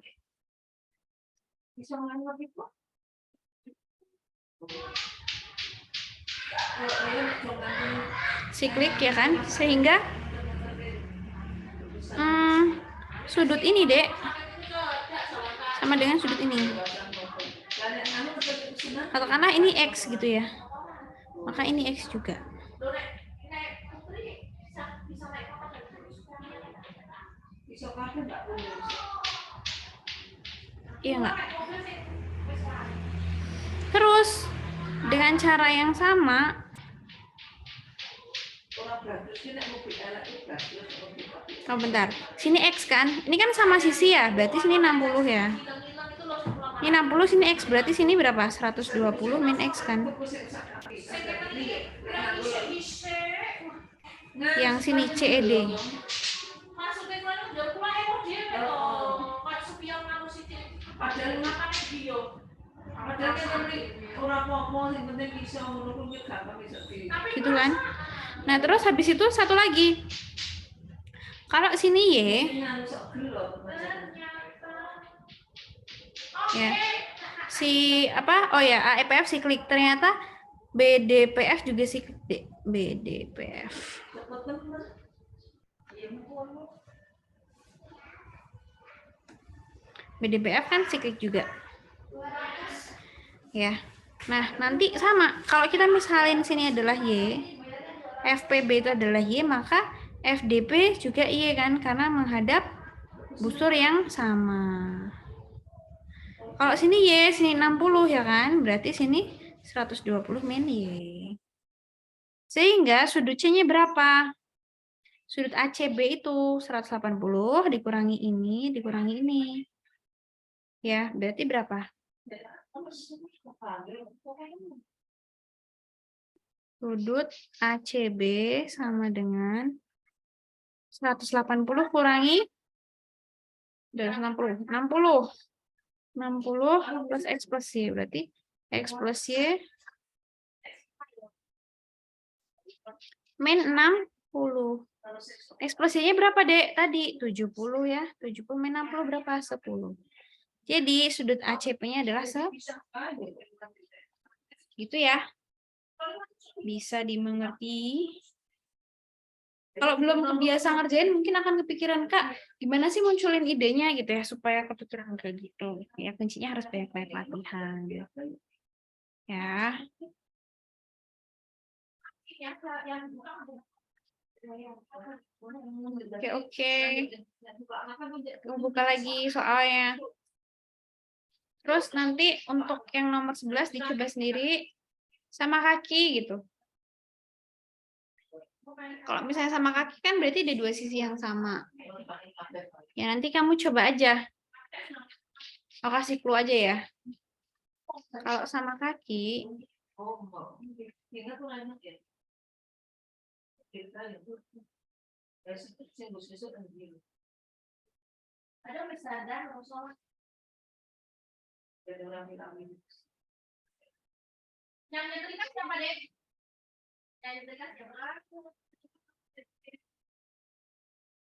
Siklik ya kan, sehingga sudut ini dek sama dengan sudut ini. Atau karena ini X gitu ya, maka ini X juga. Iya nggak? Terus dengan cara yang sama, oh bentar, sini X kan? Ini kan sama sisi ya, berarti sini 60 ya. Ini 60, sini X, berarti sini berapa? 120 min X kan? Yang sini CED. Gitu kan? Nah, terus habis itu satu lagi. Kalau sini Y, ya, si apa? Oh ya, AEPF siklik. Ternyata BDPF juga siklik. BDPF. BDPF kan siklik juga. Ya. Nah, nanti sama. Kalau kita misalin sini adalah Y, FPB itu adalah Y, maka FDP juga Y kan, karena menghadap busur yang sama. Kalau sini Y, sini 60 ya kan, berarti sini 120 min Y. Sehingga sudut C-nya berapa? Sudut ACB itu 180 dikurangi ini. Ya, berarti berapa? Sudut ACB sama dengan 180 kurangi 60 plus X plus Y. Berarti X plus Y min 60. X plus Y-nya berapa, Dek? Tadi 70 ya. 70 min 60 berapa? 10. Jadi sudut ACP-nya adalah 10. Gitu ya. Bisa dimengerti. Kalau belum kebiasa ngerjain, mungkin akan kepikiran, Kak, gimana sih munculin idenya gitu ya, supaya kepikiran kayak gitu. Ya, kuncinya harus banyak-banyak latihan. Ya. Oke. Mau buka lagi soalnya. Terus nanti untuk yang nomor 11 dicoba sendiri sama kaki gitu. Kalau misalnya sama kaki kan berarti ada dua sisi yang sama. Ya nanti kamu coba aja. Aku kasih clue aja ya. Kalau sama kaki,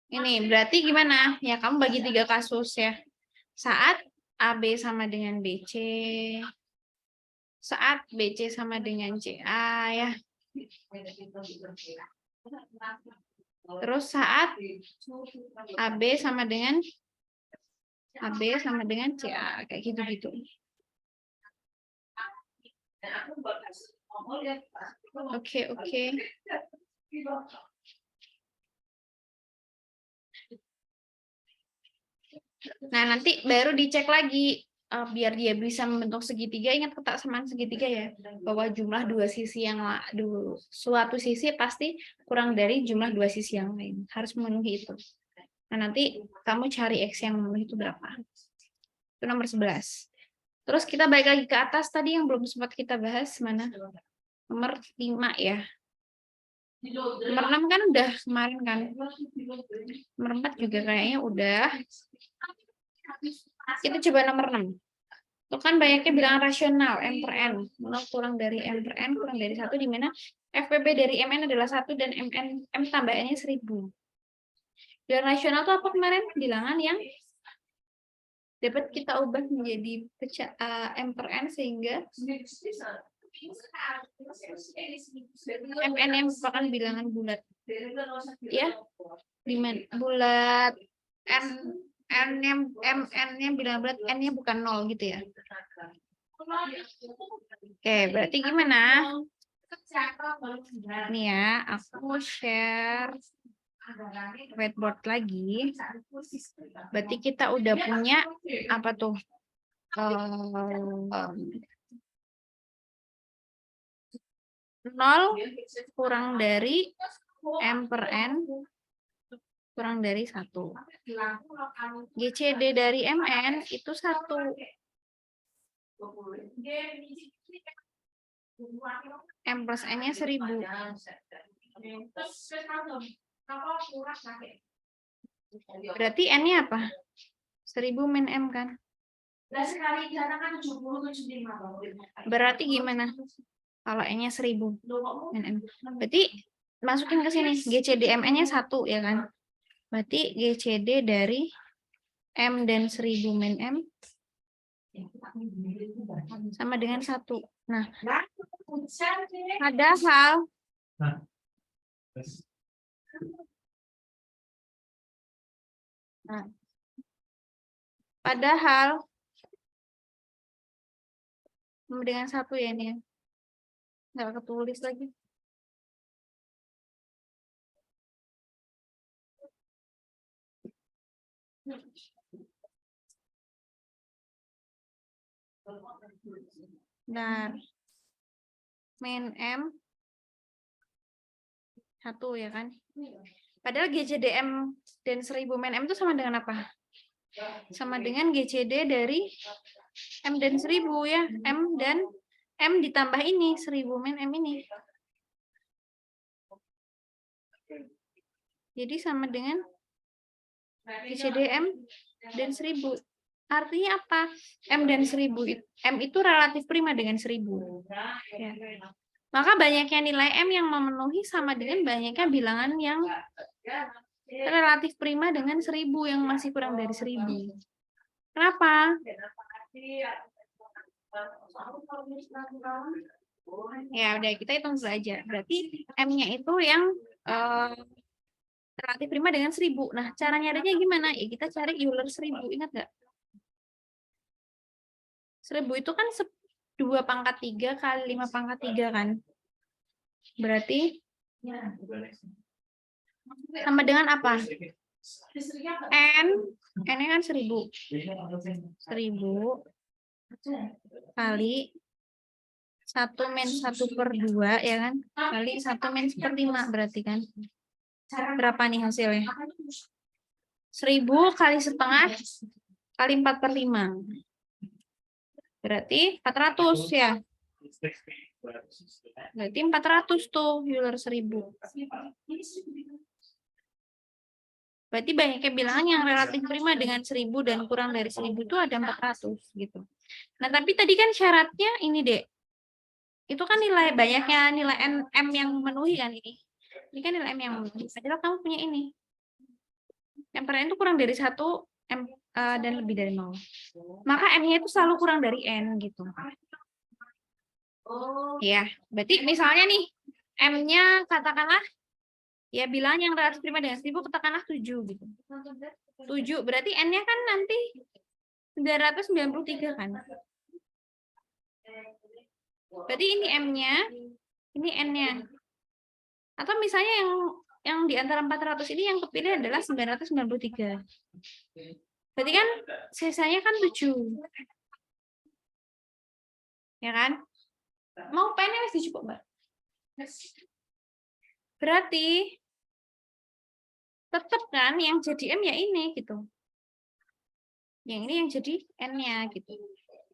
ini berarti gimana? Ya kamu bagi 3 kasus ya. Saat AB sama dengan BC, saat BC sama dengan CA ya. Terus saat AB sama dengan CA, kayak gitu-gitu. Oke. Nah, nanti baru dicek lagi biar dia bisa membentuk segitiga. Ingat kesamaan segitiga ya, bahwa jumlah dua sisi yang suatu sisi pasti kurang dari jumlah dua sisi yang lain. Harus memenuhi itu. Nah, nanti kamu cari X yang memenuhi itu berapa. Itu nomor 11. Terus kita balik lagi ke atas tadi yang belum sempat kita bahas, mana? Nomor 5 ya. Nomor 6 kan udah kemarin kan. Nomor 4 juga kayaknya udah. Kita coba nomor 6. Itu kan banyaknya bilangan rasional, M per N. 0 kurang dari M per N kurang dari 1, di mana FPB dari MN adalah 1 dan M tambahannya 1000. Bilangan rasional itu apa kemarin? Bilangan yang dapat kita ubah menjadi M per N sehingga MN yang merupakan bilangan bulat. Ya, bulat MN-nya bilangan bulat, N-nya bukan 0 gitu ya. Oke, berarti gimana? Nih ya, aku share whiteboard lagi. Berarti kita udah punya apa tuh? 0 kurang dari M per N kurang dari 1. GCD dari MN itu 1. M plus N-nya 1000. Berarti N-nya apa? 1000 min M kan? Berarti gimana? Kalau N-nya 1000 min M. Berarti masukin ke sini. GCD MN-nya 1 ya kan? Berarti GCD dari M dan 1000 min M sama dengan 1. Nah, padahal sama dengan 1 ya ini ya. Nggak ketulis lagi. Nah, min M 1 ya kan? Padahal GCD-M dan 1000 min M itu sama dengan apa? Sama dengan GCD dari M dan 1000 ya. M dan M ditambah ini, 1000 min M ini. Jadi sama dengan GCD M dan 1000. Artinya apa? M dan 1000. M itu relatif prima dengan 1000. Ya. Maka banyaknya nilai M yang memenuhi sama dengan banyaknya bilangan yang relatif prima dengan 1000 yang masih kurang dari 1000. Kenapa? Ya udah, kita hitung dulu aja. Berarti M-nya itu yang relatif prima dengan 1000. Nah, cara nyarinya gimana? Ya kita cari Euler 1000. Ingat nggak? 1000 itu kan 2 pangkat 3 kali 5 pangkat 3 kan? Berarti sama dengan apa? N-nya kan 1000. 1000 kali 1 min 1/2 ya kan? Kali 1 min 1/5 berarti kan? Berapa nih hasilnya? 1000 kali setengah kali 4/5. Berarti 400 ya. Berarti 400 tuh Euler 1000. Berarti banyaknya bilangan yang relatif prima dengan 1000 dan kurang dari 1000 itu ada 400 gitu. Nah, tapi tadi kan syaratnya ini, Dek. Itu kan nilai banyaknya nilai M yang memenuhi kan ini. Ini kan nilai M yang memenuhi. Padahal kamu punya ini. Yang per N itu kurang dari 1 M dan lebih dari 0. Maka M-nya itu selalu kurang dari N gitu. Ya, berarti misalnya nih M-nya katakanlah ya bilangan yang relatif prima dengan 1000 katakanlah 7 gitu. 7 berarti N-nya kan nanti 993 kan. Berarti ini M-nya, ini N-nya. Atau misalnya yang di antara 400 ini yang kepilih adalah 993. Berarti kan sisanya kan 7. Ya kan? Mau pennya masih cukup, Mbak. Berarti tetap kan yang jadi M ya ini gitu. Yang ini yang jadi N-nya gitu.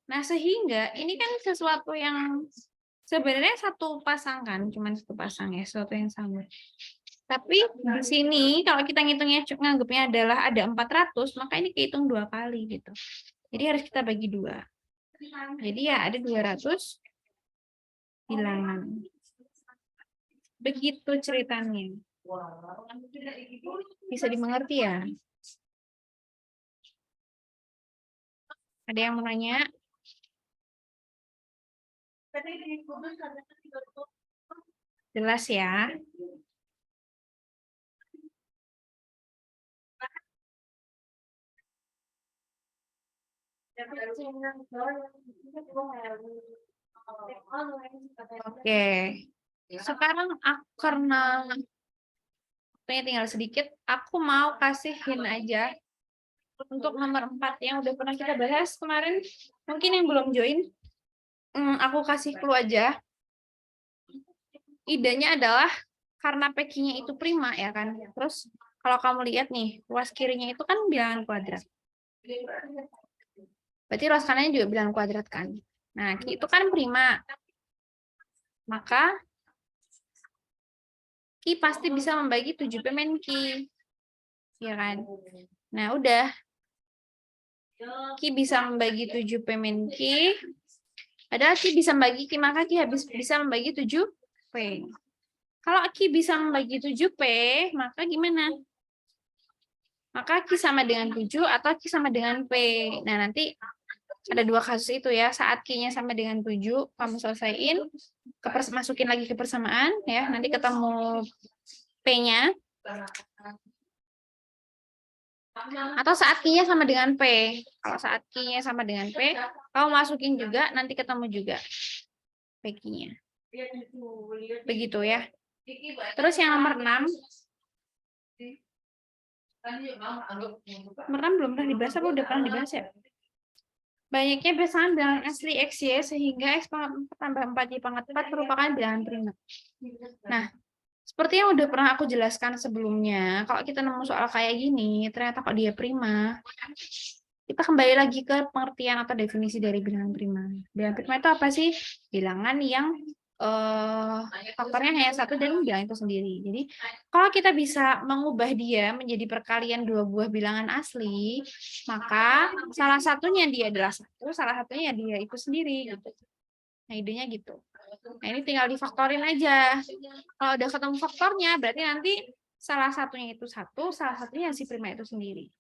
Nah, sehingga ini kan sesuatu yang sebenarnya satu pasang kan, cuma satu pasang ya, sesuatu yang sama. Tapi di sini kalau kita ngitungnya nganggapnya adalah ada 400, maka ini kehitung 2 kali gitu. Jadi harus kita bagi 2. Jadi ya ada 200 bilangan. Begitu ceritanya. Bisa dimengerti ya? Ada yang mau nanya? Jelas ya? Oke. Sekarang karena waktunya tinggal sedikit, aku mau kasihin aja untuk nomor 4 yang udah pernah kita bahas kemarin. Mungkin yang belum join, aku kasih clue aja. Idenya adalah karena PQ-nya itu prima ya kan. Terus kalau kamu lihat nih, ruas kirinya itu kan bilangan kuadrat. Berarti ruas kanannya juga bilangan kuadrat kan. Nah, Q itu kan prima. Maka Q pasti bisa membagi 7P min Q. Ya kan? Nah, udah. Q bisa membagi 7P min Q. Padahal Q bisa membagi Q, maka Q bisa membagi 7P. Kalau Q bisa membagi 7P, maka gimana? Maka Q sama dengan 7 atau Q sama dengan P. Nah, nanti ada 2 kasus itu ya. Saat Q-nya sama dengan 7, kamu selesaiin, masukin lagi ke persamaan, ya. Nanti ketemu P-nya. Atau saat Q-nya sama dengan P. Kalau saat Q-nya sama dengan P, kamu masukin juga, nanti ketemu juga P-nya. Begitu ya. Terus yang nomor 6. Nomor 6 belum pernah dibahas, apa udah pernah dibahas ya? Banyaknya bilangan bilangan asli X, Y, sehingga X pangkat 4 tambah 4 Y pangkat 4 merupakan bilangan prima. Nah, Seperti yang udah pernah aku jelaskan sebelumnya, kalau kita nemu soal kayak gini, ternyata kok dia prima, kita kembali lagi ke pengertian atau definisi dari bilangan prima. Bilangan prima itu apa sih? Bilangan yang faktornya hanya satu dan bilangan itu sendiri. Jadi kalau kita bisa mengubah dia menjadi perkalian dua buah bilangan asli, maka salah satunya dia adalah satu, salah satunya dia itu sendiri. Gitu. Nah idenya gitu. Nah ini tinggal difaktorin aja. Kalau udah ketemu faktornya, berarti nanti salah satunya itu satu, salah satunya si prima itu sendiri.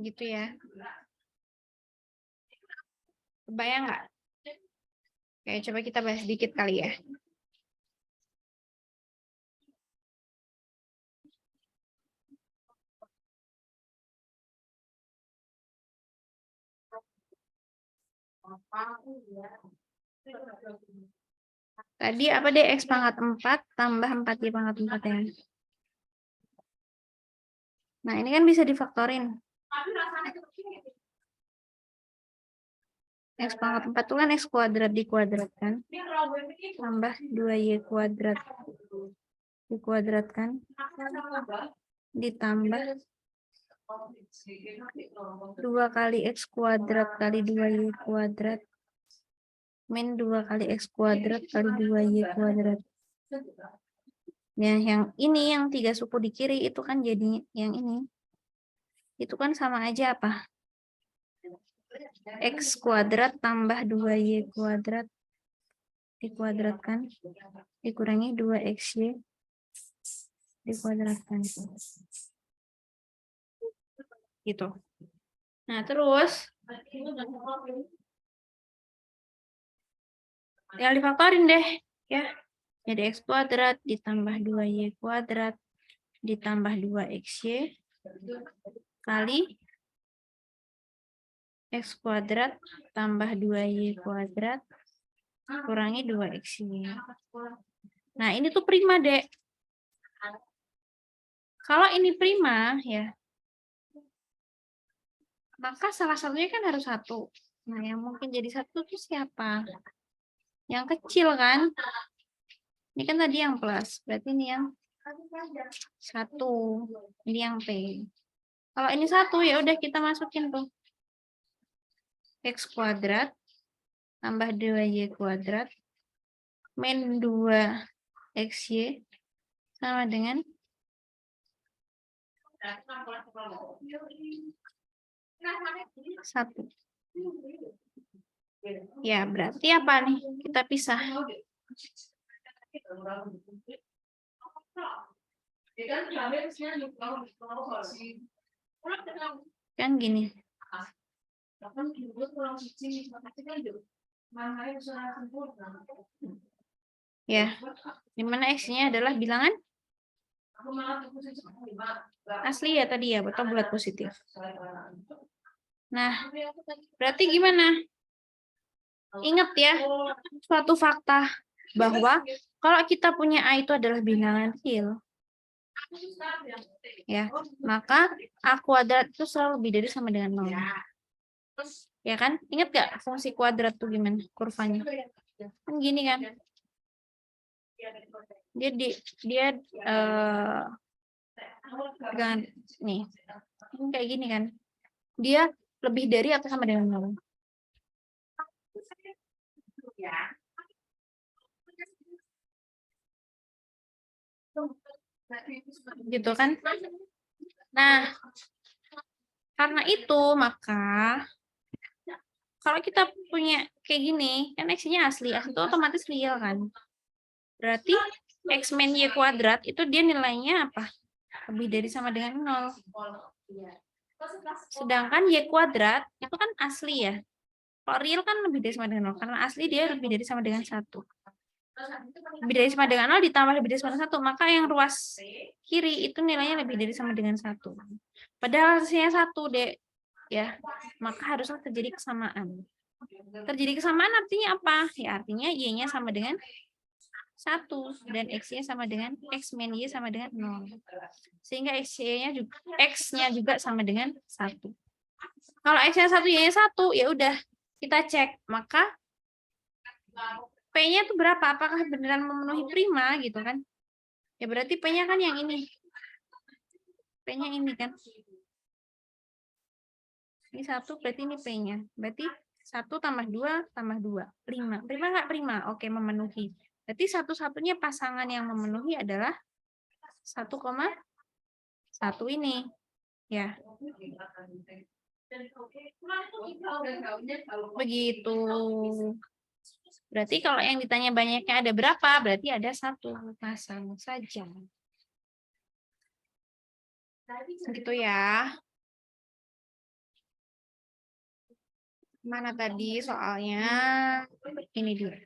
Gitu ya. Kebayang nggak? Oke, coba kita bahas sedikit kali ya. Tadi apa deh X pangkat 4 tambah 4Y pangkat 4 ya. Nah, ini kan bisa difaktorin. X pangkat 4 itu kan X kuadrat dikuadratkan. Tambah 2Y kuadrat dikuadratkan. Ditambah 2 kali X kuadrat kali 2Y kuadrat. Min 2 kali X kuadrat kali 2Y kuadrat. Nah, yang ini, yang 3 suku di kiri, itu kan jadi yang ini. Itu kan sama aja apa? X kuadrat tambah 2Y kuadrat dikuadratkan dikurangi 2XY dikuadratkan. Gitu. Nah, terus tinggal difaktorin deh, ya. Jadi X kuadrat ditambah 2Y kuadrat ditambah 2XY kali X kuadrat tambah 2Y kuadrat kurangi 2XY. Nah, ini tuh prima, Dek. Kalau ini prima, ya, maka salah satunya kan harus satu. Nah, yang mungkin jadi satu itu siapa? Yang kecil, kan? Ini kan tadi yang plus, berarti ini yang satu. Ini yang P. Kalau ini satu, ya udah kita masukin tuh. X kuadrat tambah 2Y kuadrat min 2XY sama dengan 1. Ya, berarti apa nih? Kita pisah. Kan gini. Ya, dimana X-nya adalah bilangan asli ya tadi ya, betul bulat positif. Nah, berarti gimana? Ingat ya, suatu fakta bahwa kalau kita punya A itu adalah bilangan real, ya, maka A kuadrat itu selalu lebih dari sama dengan 0. Ya kan? Ingat gak fungsi kuadrat tuh gimana kurvanya? Kan gini kan? Dia nih. Kayak gini kan? Dia lebih dari atau sama dengan 0? Gitu kan? Nah, karena itu maka kalau kita punya kayak gini, kan X-nya asli itu otomatis real kan? Berarti X min Y kuadrat itu dia nilainya apa? Lebih dari sama dengan 0. Sedangkan Y kuadrat itu kan asli ya. Kalau real kan lebih dari sama dengan 0. Karena asli dia lebih dari sama dengan 1. Lebih dari sama dengan 0 ditambah lebih dari sama dengan 1. Maka yang ruas kiri itu nilainya lebih dari sama dengan 1. Padahal hasilnya 1, Dek. Ya, maka harusnya terjadi kesamaan. Terjadi kesamaan artinya apa? Ya artinya Y-nya sama dengan 1 dan X-nya sama dengan X min Y sama dengan 0. Sehingga X-nya juga sama dengan 1. Kalau X-nya 1, Y-nya 1, ya udah kita cek. Maka P-nya tuh berapa? Apakah beneran memenuhi prima gitu kan? Ya berarti P-nya kan yang ini. P-nya ini kan. Ini 1 berarti ini P-nya. Berarti 1 tambah 2 tambah 2. Prima. Prima nggak prima? Oke, memenuhi. Berarti satu-satunya pasangan yang memenuhi adalah 1,1 ini. Ya. Begitu. Berarti kalau yang ditanya banyaknya ada berapa? Berarti ada 1 pasang saja. Gitu ya. Mana tadi soalnya? Ini dulu.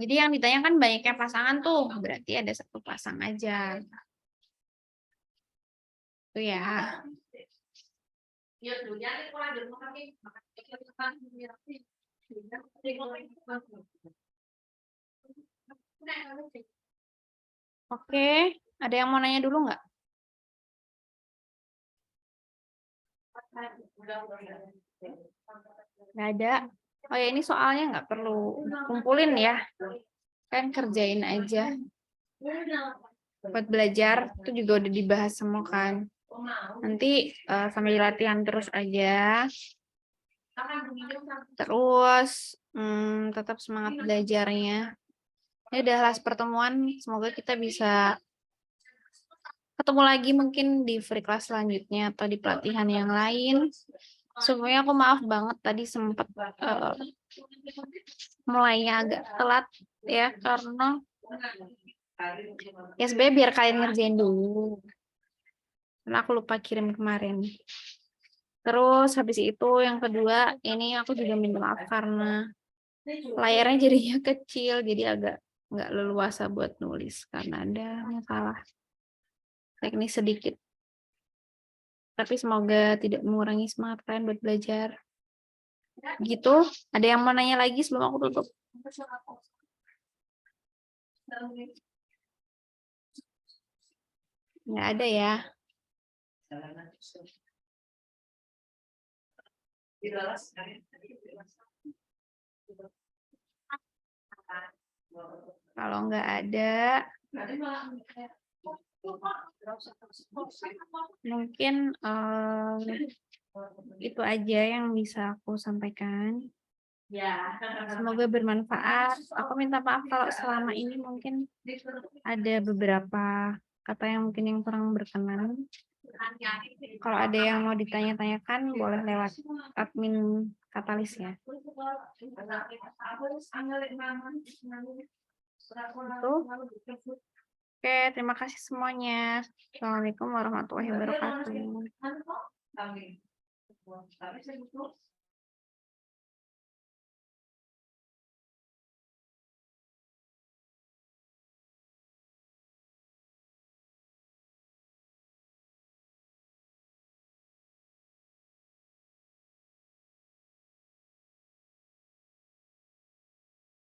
Jadi yang ditanyakan banyaknya pasangan tuh, berarti ada 1 pasang aja. Itu ya. Oke, ada yang mau nanya dulu nggak? Nggak ada. Oh ya, ini soalnya nggak perlu kumpulin ya. Kan kerjain aja. Buat belajar, itu juga udah dibahas semua kan. Nanti sambil latihan terus aja. Terus tetap semangat belajarnya. Ini udah last pertemuan. Semoga kita bisa ketemu lagi mungkin di free class selanjutnya atau di pelatihan yang lain. Semuanya aku maaf banget tadi sempat mulainya agak telat ya karena ya sebenarnya biar kalian ngerjain dulu. Karena aku lupa kirim kemarin. Terus habis itu yang kedua ini aku juga minta maaf karena layarnya jadinya kecil jadi agak nggak leluasa buat nulis karena ada masalah teknis sedikit. Tapi semoga tidak mengurangi semangat kalian buat belajar. Gitu. Ada yang mau nanya lagi sebelum aku tutup? Nggak ada ya. Kalau nggak ada, mungkin itu aja yang bisa aku sampaikan. Semoga bermanfaat. Aku minta maaf kalau selama ini mungkin ada beberapa kata yang mungkin yang kurang berkenan. Kalau ada yang mau ditanya-tanyakan, boleh lewat admin Katalis ya. Itu. Oke, terima kasih semuanya. Assalamualaikum warahmatullahi wabarakatuh.